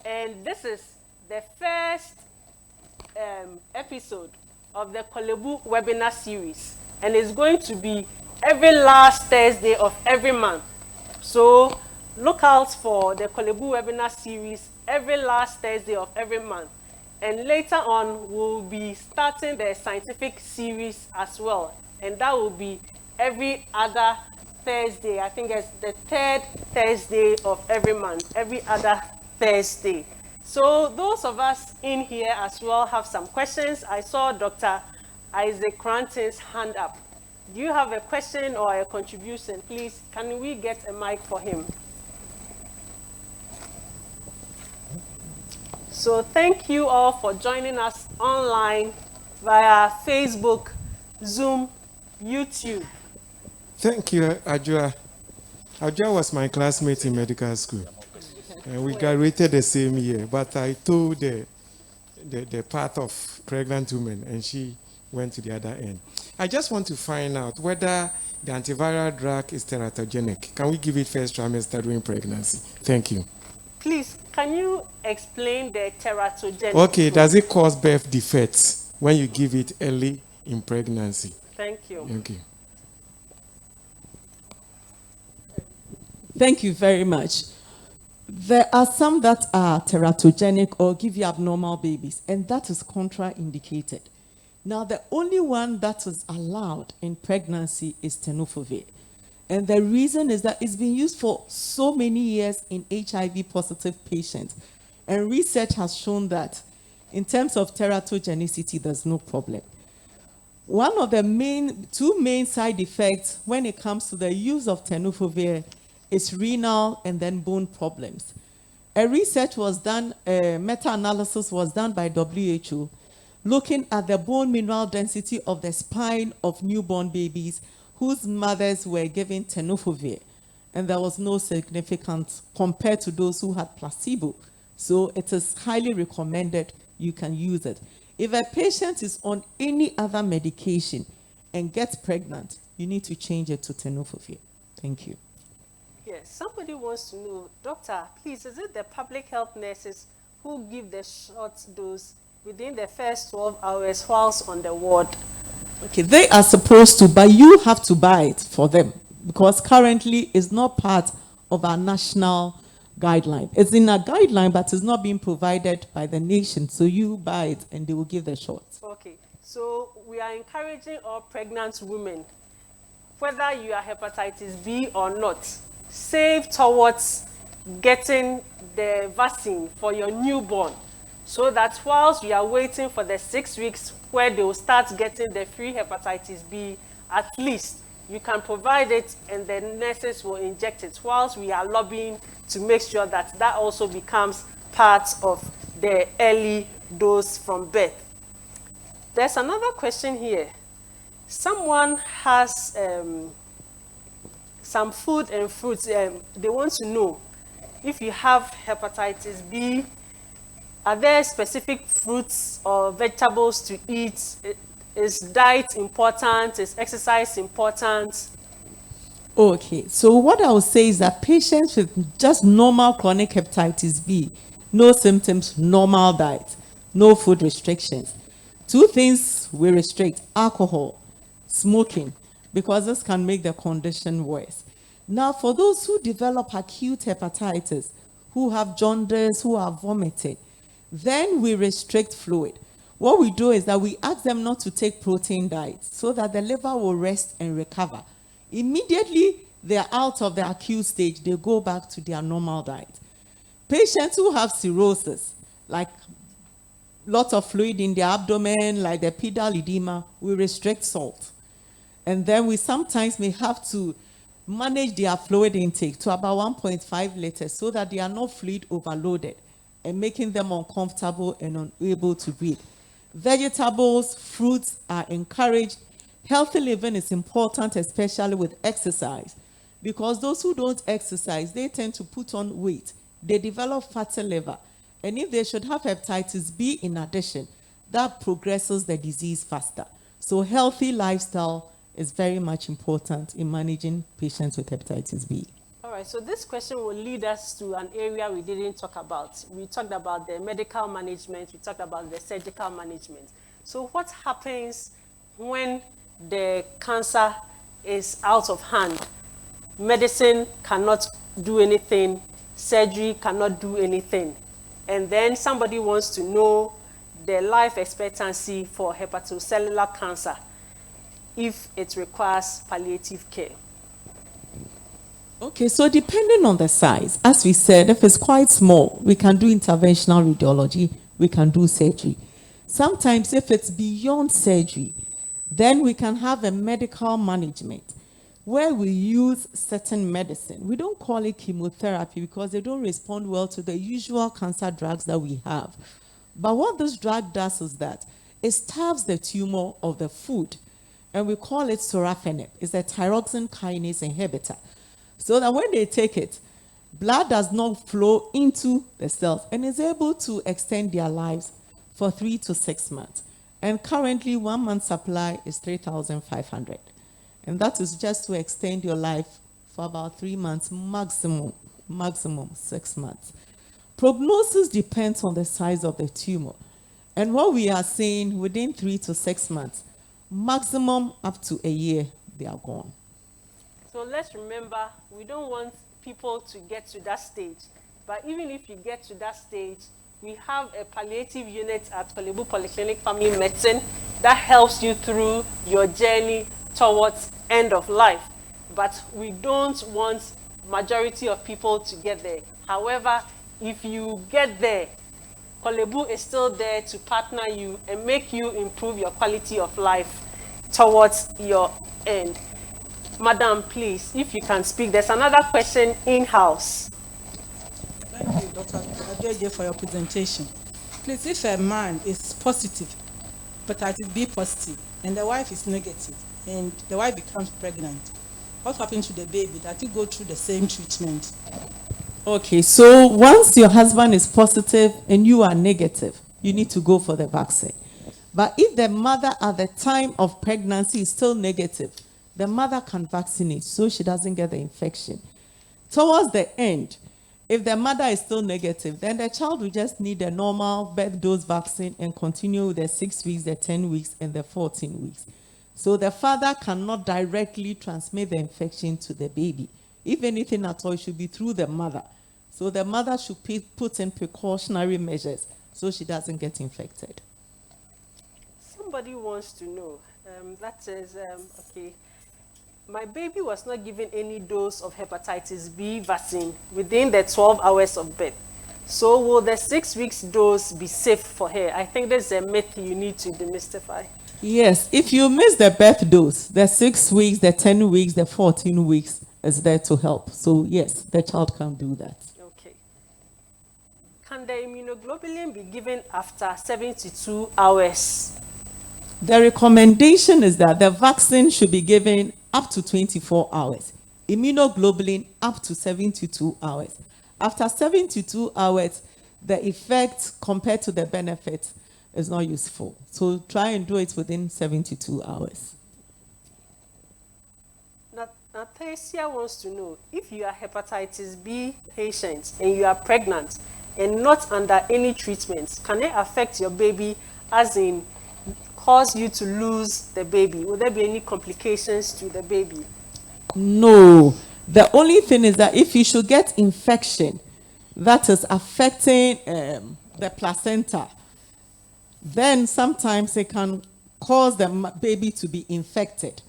[SPEAKER 1] And this is the first episode of the Kole webinar series. And it's going to be every last Thursday of every month. So look out for the Kole webinar series every last Thursday of every month. And later on, we'll be starting the scientific series as well. And that will be every other Thursday. I think it's the third Thursday of every month, every other Thursday. So those of us in here as well have some questions. I saw Dr. Isaac Cranton's hand up. Do you have a question or a contribution? Please, can we get a mic for him? So thank you all for joining us online via Facebook, Zoom, YouTube.
[SPEAKER 5] Thank you, Ajua. Ajua was my classmate in medical school. And we graduated the same year. But I told the path of pregnant women, and she went to the other end. I just want to find out whether the antiviral drug is teratogenic. Can we give it first trimester during pregnancy? Thank you.
[SPEAKER 1] Please, can you explain the teratogenic?
[SPEAKER 5] Okay, does it cause birth defects when you give it early in pregnancy?
[SPEAKER 1] Thank you.
[SPEAKER 5] Thank you.
[SPEAKER 3] Thank you very much. There are some that are teratogenic or give you abnormal babies, and that is contraindicated. Now, the only one that is allowed in pregnancy is tenofovir. And the reason is that it's been used for so many years in HIV positive patients. And research has shown that in terms of teratogenicity, there's no problem. One of the two main side effects when it comes to the use of tenofovir is renal and then bone problems. A research was done, a meta-analysis was done by WHO, looking at the bone mineral density of the spine of newborn babies whose mothers were given tenofovir, and there was no significance compared to those who had placebo. So it is highly recommended you can use it. If a patient is on any other medication and gets pregnant, you need to change it to tenofovir. Thank you.
[SPEAKER 1] Yes, somebody wants to know, doctor, please, is it the public health nurses who give the short dose within the first 12 hours whilst on the ward?
[SPEAKER 3] Okay, they are supposed to, but you have to buy it for them because currently it's not part of our national guideline. It's in a guideline, but it's not being provided by the nation. So you buy it and they will give the shots.
[SPEAKER 1] Okay, so we are encouraging all pregnant women, whether you are hepatitis B or not, save towards getting the vaccine for your newborn, so that whilst we are waiting for the 6 weeks where they will start getting the free hepatitis B, at least you can provide it and the nurses will inject it, whilst we are lobbying to make sure that that also becomes part of the early dose from birth. There's another question here. Someone has some food and fruits. They want to know if you have hepatitis B, are there specific fruits or vegetables to eat? Is diet important? Is exercise important?
[SPEAKER 3] Okay, so what I would say is that patients with just normal chronic hepatitis B, no symptoms, normal diet, no food restrictions. Two things we restrict: alcohol, smoking, because this can make the condition worse. Now, for those who develop acute hepatitis, who have jaundice, who are vomiting, then we restrict fluid. What we do is that we ask them not to take protein diets so that the liver will rest and recover. Immediately they are out of the acute stage, they go back to their normal diet. Patients who have cirrhosis, like lots of fluid in their abdomen, like the pedal edema, we restrict salt. And then we sometimes may have to manage their fluid intake to about 1.5 liters so that they are not fluid overloaded and making them uncomfortable and unable to breathe. Vegetables, fruits are encouraged. Healthy living is important, especially with exercise, because those who don't exercise, they tend to put on weight. They develop fatty liver. And if they should have hepatitis B in addition, that progresses the disease faster. So healthy lifestyle is very much important in managing patients with hepatitis B.
[SPEAKER 1] All right, so this question will lead us to an area we didn't talk about. We talked about the medical management, we talked about the surgical management. So what happens when the cancer is out of hand? Medicine cannot do anything, surgery cannot do anything. And then somebody wants to know the life expectancy for hepatocellular cancer if it requires palliative care.
[SPEAKER 3] Okay, so depending on the size, as we said, if it's quite small, we can do interventional radiology, we can do surgery. Sometimes if it's beyond surgery, then we can have a medical management where we use certain medicine. We don't call it chemotherapy because they don't respond well to the usual cancer drugs that we have. But what this drug does is that it starves the tumor of the food, and we call it sorafenib. It's a thyroxine kinase inhibitor. So that when they take it, blood does not flow into the cells and is able to extend their lives for 3 to 6 months. And currently, 1 month supply is 3,500. And that is just to extend your life for about 3 months, maximum 6 months. Prognosis depends on the size of the tumor. And what we are saying, within 3 to 6 months, maximum up to a year, they are gone.
[SPEAKER 1] So let's remember, we don't want people to get to that stage. But even if you get to that stage, we have a palliative unit at Kole Polyclinic Family Medicine that helps you through your journey towards end of life. But we don't want majority of people to get there. However, if you get there, Kole is still there to partner you and make you improve your quality of life towards your end. Madam, please, if you can speak. There's another question in-house.
[SPEAKER 6] Thank you, Dr. Ajoje, for your presentation. Please, if a man is positive, hepatitis B positive, and the wife is negative, and the wife becomes pregnant, what happens to the baby? Does he go through the same treatment?
[SPEAKER 3] Okay, so once your husband is positive and you are negative, you need to go for the vaccine. But if the mother at the time of pregnancy is still negative, the mother can vaccinate so she doesn't get the infection. Towards the end, if the mother is still negative, then the child will just need a normal birth dose vaccine and continue with the 6 weeks, the 10 weeks, and the 14 weeks. So the father cannot directly transmit the infection to the baby. If anything at all, it should be through the mother. So the mother should put in precautionary measures so she doesn't get infected.
[SPEAKER 1] Somebody wants to know, that says, okay, my baby was not given any dose of hepatitis B vaccine within the 12 hours of birth. So will the 6 weeks dose be safe for her? I think there's a myth you need to demystify.
[SPEAKER 3] Yes, if you miss the birth dose, the 6 weeks, the 10 weeks, the 14 weeks is there to help. So yes, the child can do that.
[SPEAKER 1] Okay. Can the immunoglobulin be given after 72 hours?
[SPEAKER 3] The recommendation is that the vaccine should be given up to 24 hours. Immunoglobulin up to 72 hours. After 72 hours, the effect compared to the benefit is not useful. So try and do it within 72 hours.
[SPEAKER 1] Natasha wants to know, if you are hepatitis B patient and you are pregnant and not under any treatment, can it affect your baby, as in cause you to lose the baby? Will there be any complications to the baby?
[SPEAKER 3] No. The only thing is that if you should get infection that is affecting the placenta, then sometimes it can cause the baby to be infected.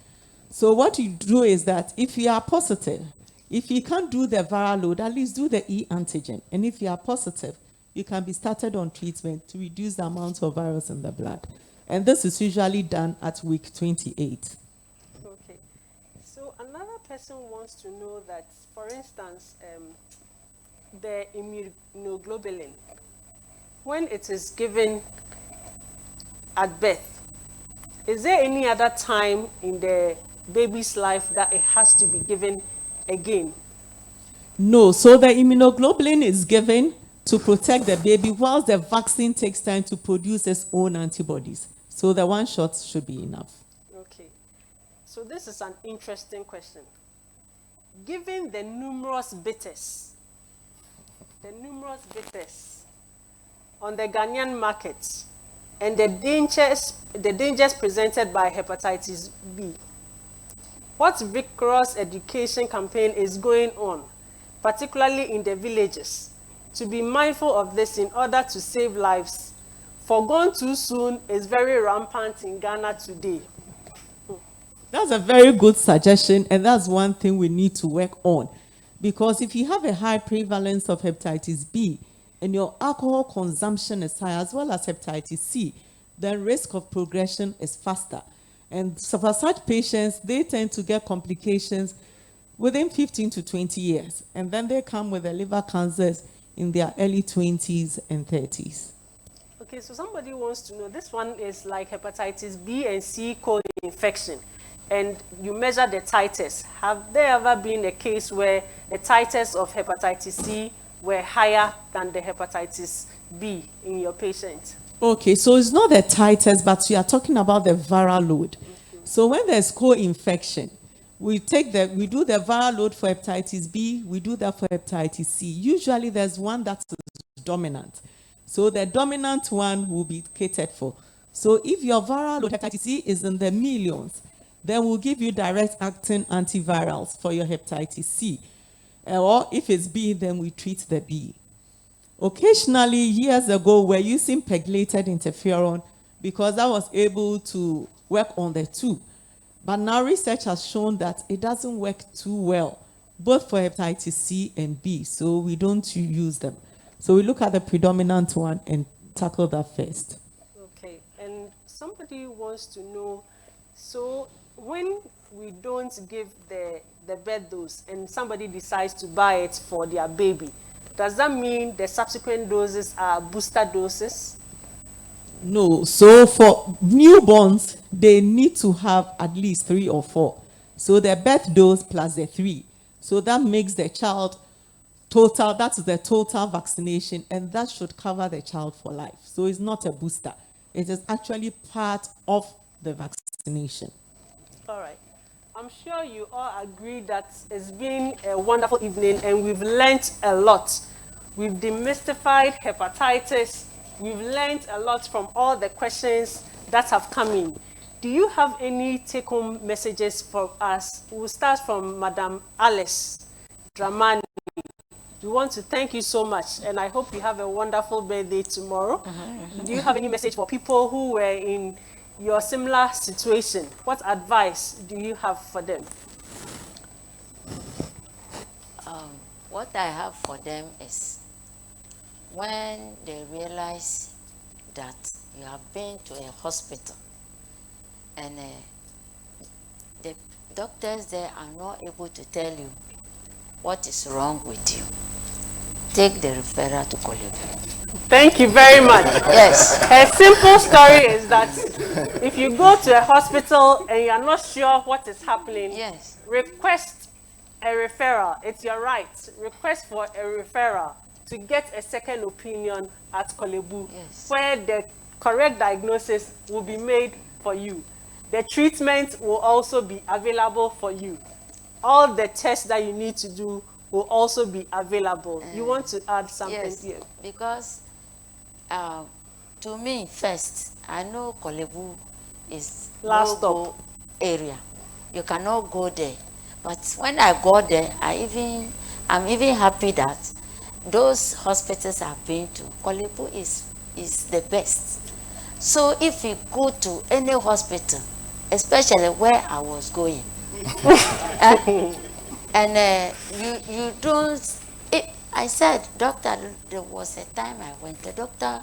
[SPEAKER 3] So what you do is that if you are positive, if you can't do the viral load, at least do the E antigen. And if you are positive, you can be started on treatment to reduce the amount of virus in the blood. And this is usually done at week 28.
[SPEAKER 1] Okay. So another person wants to know that, for instance, the immunoglobulin, when it is given at birth, is there any other time in the baby's life that it has to be given again?
[SPEAKER 3] No. So the immunoglobulin is given to protect the baby whilst the vaccine takes time to produce its own antibodies. So the one shot should be enough.
[SPEAKER 1] Okay. So this is an interesting question. Given the numerous bitters on the Ghanaian market and the dangers presented by hepatitis B, what rigorous education campaign is going on, particularly in the villages, to be mindful of this in order to save lives? Forgone too soon is very rampant in Ghana today.
[SPEAKER 3] That's a very good suggestion, and that's one thing we need to work on. Because if you have a high prevalence of hepatitis B and your alcohol consumption is high, as well as hepatitis C, the risk of progression is faster. And so for such patients, they tend to get complications within 15 to 20 years. And then they come with the liver cancers in their early 20s and 30s.
[SPEAKER 1] Okay, so somebody wants to know, this one is like hepatitis B and C co-infection, and you measure the titers. Have there ever been a case where the titers of hepatitis C were higher than the hepatitis B in your patient?
[SPEAKER 3] Okay, so it's not the titers, but we are talking about the viral load. So when there's co-infection, we do the viral load for hepatitis B, we do that for hepatitis C. Usually there's one that is dominant. So the dominant one will be catered for. So if your viral load hepatitis C is in the millions, then we'll give you direct acting antivirals for your hepatitis C. Or if it's B, then we treat the B. Occasionally, years ago, we're using pegylated interferon because that was able to work on the two. But now research has shown that it doesn't work too well, both for hepatitis C and B, so we don't use them. So we look at the predominant one and tackle that first.
[SPEAKER 1] Okay, and somebody wants to know, so when we don't give the birth dose and somebody decides to buy it for their baby, does that mean the subsequent doses are booster doses?
[SPEAKER 3] No. So for newborns, they need to have at least 3 or 4. So the birth dose plus the 3. So that makes the child total, that's the total vaccination, and that should cover the child for life. So it's not a booster. It is actually part of the vaccination.
[SPEAKER 1] All right. I'm sure you all agree that it's been a wonderful evening and we've learned a lot. We've demystified hepatitis. We've learned a lot from all the questions that have come in. Do you have any take-home messages for us? We'll start from Madam Alice Dramani. We want to thank you so much, and I hope you have a wonderful birthday tomorrow. Do you have any message for people who were in your similar situation? What advice do you have for them?
[SPEAKER 2] What I have for them is when they realize that you have been to a hospital and the doctors there are not able to tell you what is wrong with you, take the referral to Kole.
[SPEAKER 1] Thank you very much.
[SPEAKER 2] Yes.
[SPEAKER 1] A simple story is that if you go to a hospital and you are not sure what is happening,
[SPEAKER 2] Yes.
[SPEAKER 1] request a referral. It's your right. Request for a referral to get a second opinion at Kolebu,
[SPEAKER 2] Yes.
[SPEAKER 1] where the correct diagnosis will be made for you. The treatment will also be available for you. All the tests that you need to do will also be available. You want to add something
[SPEAKER 2] Yes,
[SPEAKER 1] here?
[SPEAKER 2] because to me first, I know Kolebu is
[SPEAKER 1] Last
[SPEAKER 2] no-go area. You cannot go there. But when I got there, I'm even happy that those hospitals I've been to, Kolebu is the best. So if you go to any hospital, especially where I was going, and you don't, I said, doctor, there was a time I went, the doctor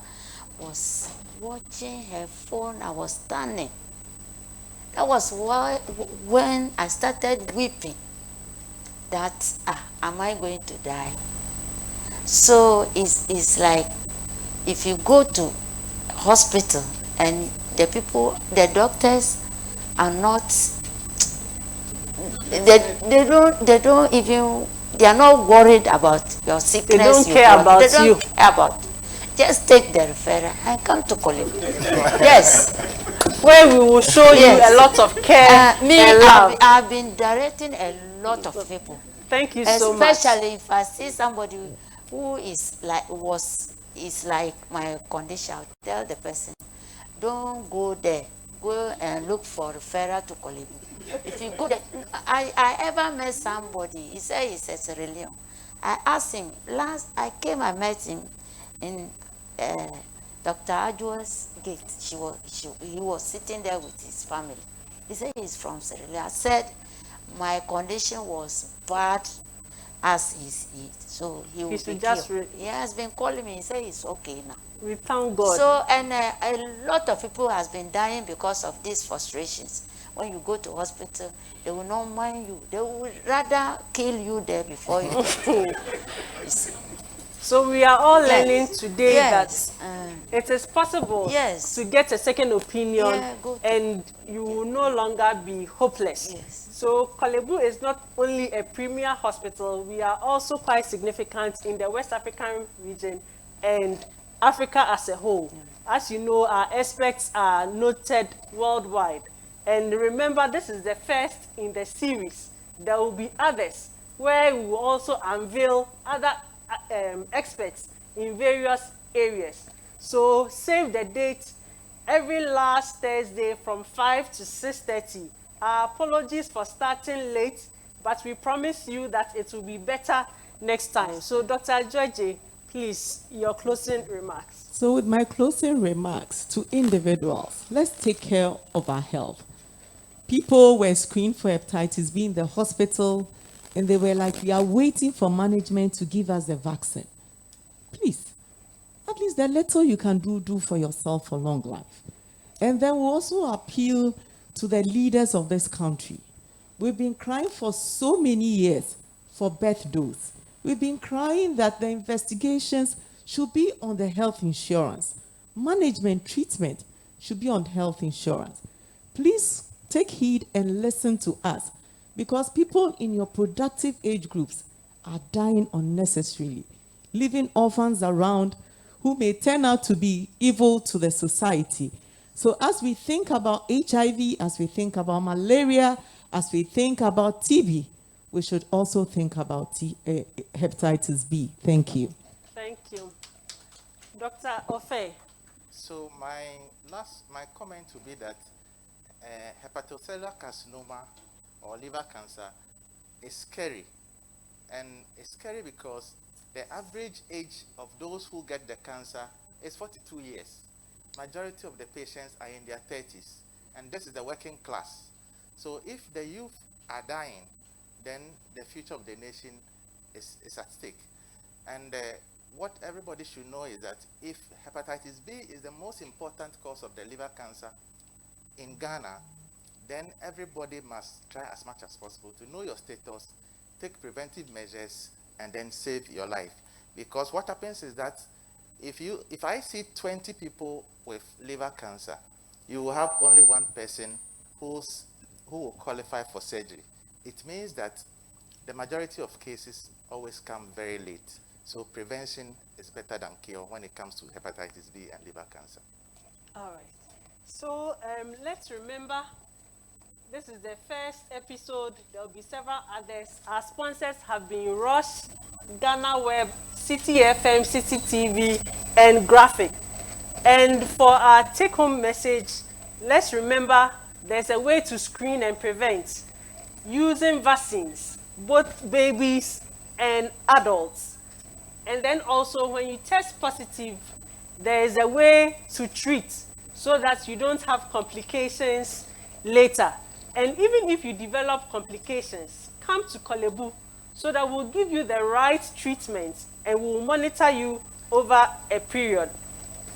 [SPEAKER 2] was watching her phone, I was standing. That was why when I started weeping that, am I going to die? So it's like, if you go to hospital and the doctors are not, they don't even, they are not worried about your sickness.
[SPEAKER 1] They don't care about you.
[SPEAKER 2] They don't care about. Just take the referral and come to Kole. Yes.
[SPEAKER 1] Where we will show you a lot of care and love.
[SPEAKER 2] I've been directing a lot of people.
[SPEAKER 1] Thank you so much.
[SPEAKER 2] Especially if I see somebody who is like my condition, I'll tell the person, don't go there. Go and look for referral to Kole. If you go there, I ever met somebody, he said he's a Sierra Leone. I asked him, I met him in Dr. Ajua's gate. He was sitting there with his family. He said he's from Sierra Leone. I said my condition was bad as he, so he will be killed. He has been calling me. He said he's okay now.
[SPEAKER 1] We thank God.
[SPEAKER 2] So, and a lot of people has been dying because of these frustrations. when you go to hospital, they will not mind you. They will rather kill you there before you get there. You see.
[SPEAKER 1] So we are all
[SPEAKER 2] Yes.
[SPEAKER 1] learning today
[SPEAKER 2] Yes.
[SPEAKER 1] that it is possible
[SPEAKER 2] Yes.
[SPEAKER 1] to get a second opinion,
[SPEAKER 2] Yeah, go to-
[SPEAKER 1] and you will no longer be hopeless.
[SPEAKER 2] Yes.
[SPEAKER 1] So Kolebu is not only a premier hospital, we are also quite significant in the West African region and Africa as a whole. As you know, our experts are noted worldwide. And remember, this is the first in the series. There will be others where we will also unveil other experts in various areas. So save the date every last Thursday from 5 to 6:30. Our apologies for starting late, but we promise you that it will be better next time. So Dr. Georgie, please, your closing remarks.
[SPEAKER 3] So with my closing remarks to individuals, let's take care of our health. People were screened for hepatitis B in the hospital, and they were like, we are waiting for management to give us the vaccine. Please, at least the little you can do for yourself for long life. And then we also appeal to the leaders of this country. We've been crying for so many years for birth dose. We've been crying that the investigations should be on the health insurance. Management treatment should be on health insurance. Please take heed and listen to us, because people in your productive age groups are dying unnecessarily, leaving orphans around who may turn out to be evil to the society. So as we think about HIV, as we think about malaria, as we think about TB, we should also think about hepatitis B. Thank you.
[SPEAKER 1] Thank you. Dr. Ofe.
[SPEAKER 4] So my comment would be that hepatocellular carcinoma or liver cancer is scary. And it's scary because the average age of those who get the cancer is 42 years. Majority of the patients are in their 30s, and this is the working class. So if the youth are dying, then the future of the nation is at stake. And what everybody should know is that if hepatitis B is the most important cause of the liver cancer in Ghana, then everybody must try as much as possible to know your status, take preventive measures, and then save your life. Because what happens is that if I see 20 people with liver cancer, you will have only one person who will qualify for surgery. It means that the majority of cases always come very late. So prevention is better than cure when it comes to hepatitis B and liver cancer.
[SPEAKER 1] All right. So let's remember, this is the first episode. There will be several others. Our sponsors have been Rush, Ghana Web, City FM, City TV, and Graphic. And for our take-home message, let's remember there's a way to screen and prevent using vaccines, both babies and adults. And then also when you test positive, there is a way to treat so that you don't have complications later. And even if you develop complications, come to Kolebu so that we'll give you the right treatment and we'll monitor you over a period.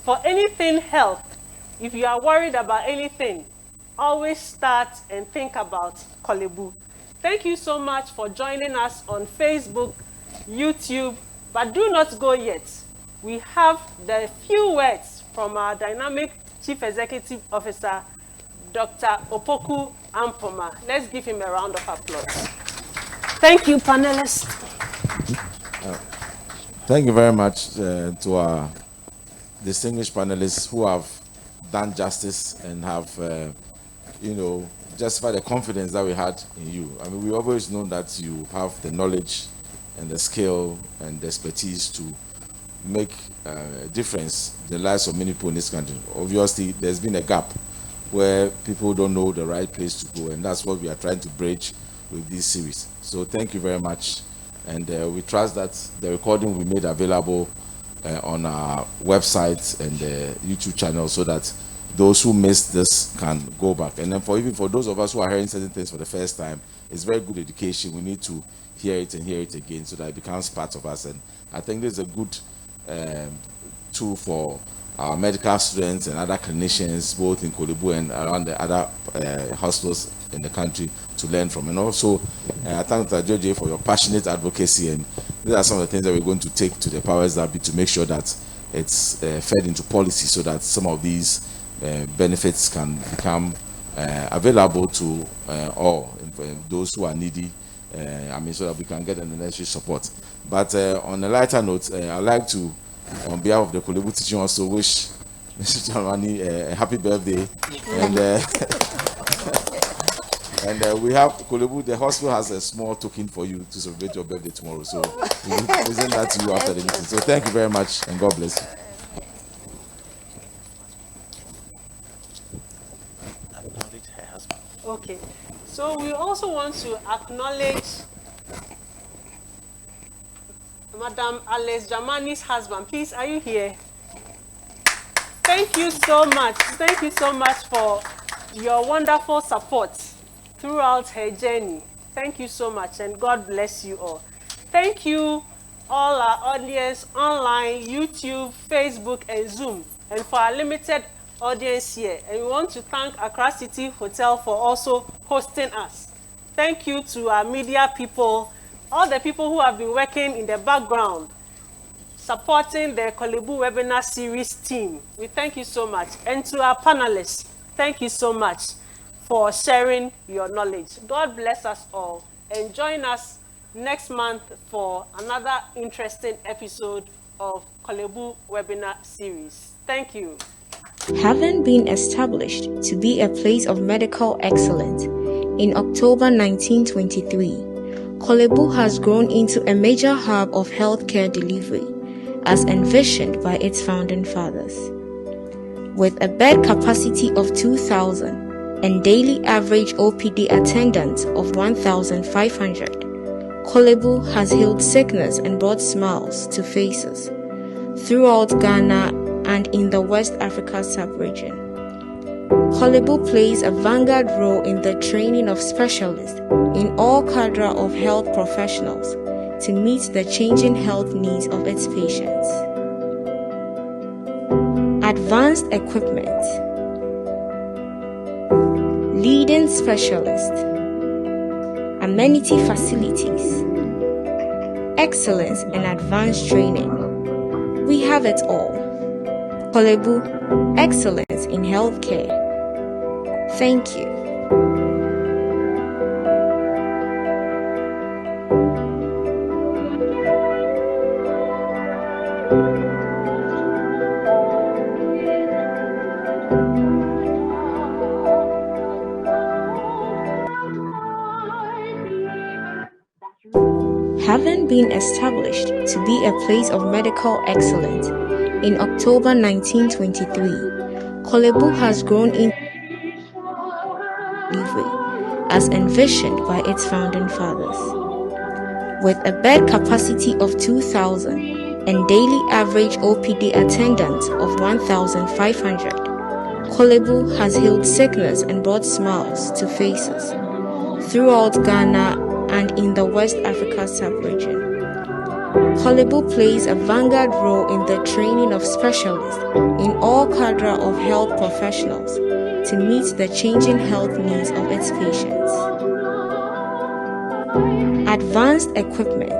[SPEAKER 1] For anything health, if you are worried about anything, always start and think about Kolebu. Thank you so much for joining us on Facebook, YouTube, but do not go yet. We have the few words from our dynamic Chief Executive Officer, Dr. Opoku Ampoma. Let's give him a round of applause. Thank you, panelists.
[SPEAKER 7] Thank you very much to our distinguished panelists who have done justice and have, justified the confidence that we had in you. I mean, we always know that you have the knowledge and the skill and the expertise to make a difference in the lives of many people in this country. Obviously, there's been a gap where people don't know the right place to go, and that's what we are trying to bridge with this series. So thank you very much, and we trust that the recording will be made available on our website and the YouTube channel so that those who missed this can go back. And then even for those of us who are hearing certain things for the first time, it's very good education. We need to hear it and hear it again so that it becomes part of us. And I think this is a good tool for our medical students and other clinicians, both in Kolebu and around the other hospitals in the country, to learn from. And also, I thank Dr. George for your passionate advocacy, and these are some of the things that we're going to take to the powers that be to make sure that it's fed into policy, so that some of these benefits can become available to all, those who are needy, so that we can get the necessary support. But on a lighter note, I'd like to, on behalf of the Kolebu teaching, also wish Mr. Jalmani a happy birthday. And we have Kolebu, the hospital has a small token for you to celebrate your birthday tomorrow. So we'll present that to you after the meeting. So thank you very much, and God bless you.
[SPEAKER 1] Okay. So we also want to acknowledge Madam Alice Dramani's husband. Please, are you here? Thank you so much. Thank you so much for your wonderful support throughout her journey. Thank you so much, and God bless you all. Thank you, all our audience online, YouTube, Facebook, and Zoom, and for our limited audience here. And we want to thank Accra City Hotel for also hosting us. Thank you to our media people, all the people who have been working in the background, supporting the Kolebu webinar series team. We thank you so much. And to our panelists, thank you so much for sharing your knowledge. God bless us all, and join us next month for another interesting episode of Kolebu webinar series. Thank you.
[SPEAKER 8] Having been established to be a place of medical excellence in October 1923, Kolebu has grown into a major hub of healthcare delivery as envisioned by its founding fathers. With a bed capacity of 2,000 and daily average OPD attendance of 1,500, Kolebu has healed sickness and brought smiles to faces throughout Ghana and in the West Africa sub-region. Kolebu plays a vanguard role in the training of specialists in all cadre of health professionals to meet the changing health needs of its patients. Advanced equipment, leading specialists, amenity facilities, excellence and advanced training. We have it all. Kolebu, excellence in healthcare. Thank you. Having been established to be a place of medical excellence in October 1923, Kolebu has grown in delivery as envisioned by its founding fathers. With a bed capacity of 2,000 and daily average OPD attendance of 1,500, Kolebu has healed sickness and brought smiles to faces throughout Ghana and in the West Africa sub-region. Kolebu plays a vanguard role in the training of specialists in all cadre of health professionals to meet the changing health needs of its patients. Advanced equipment,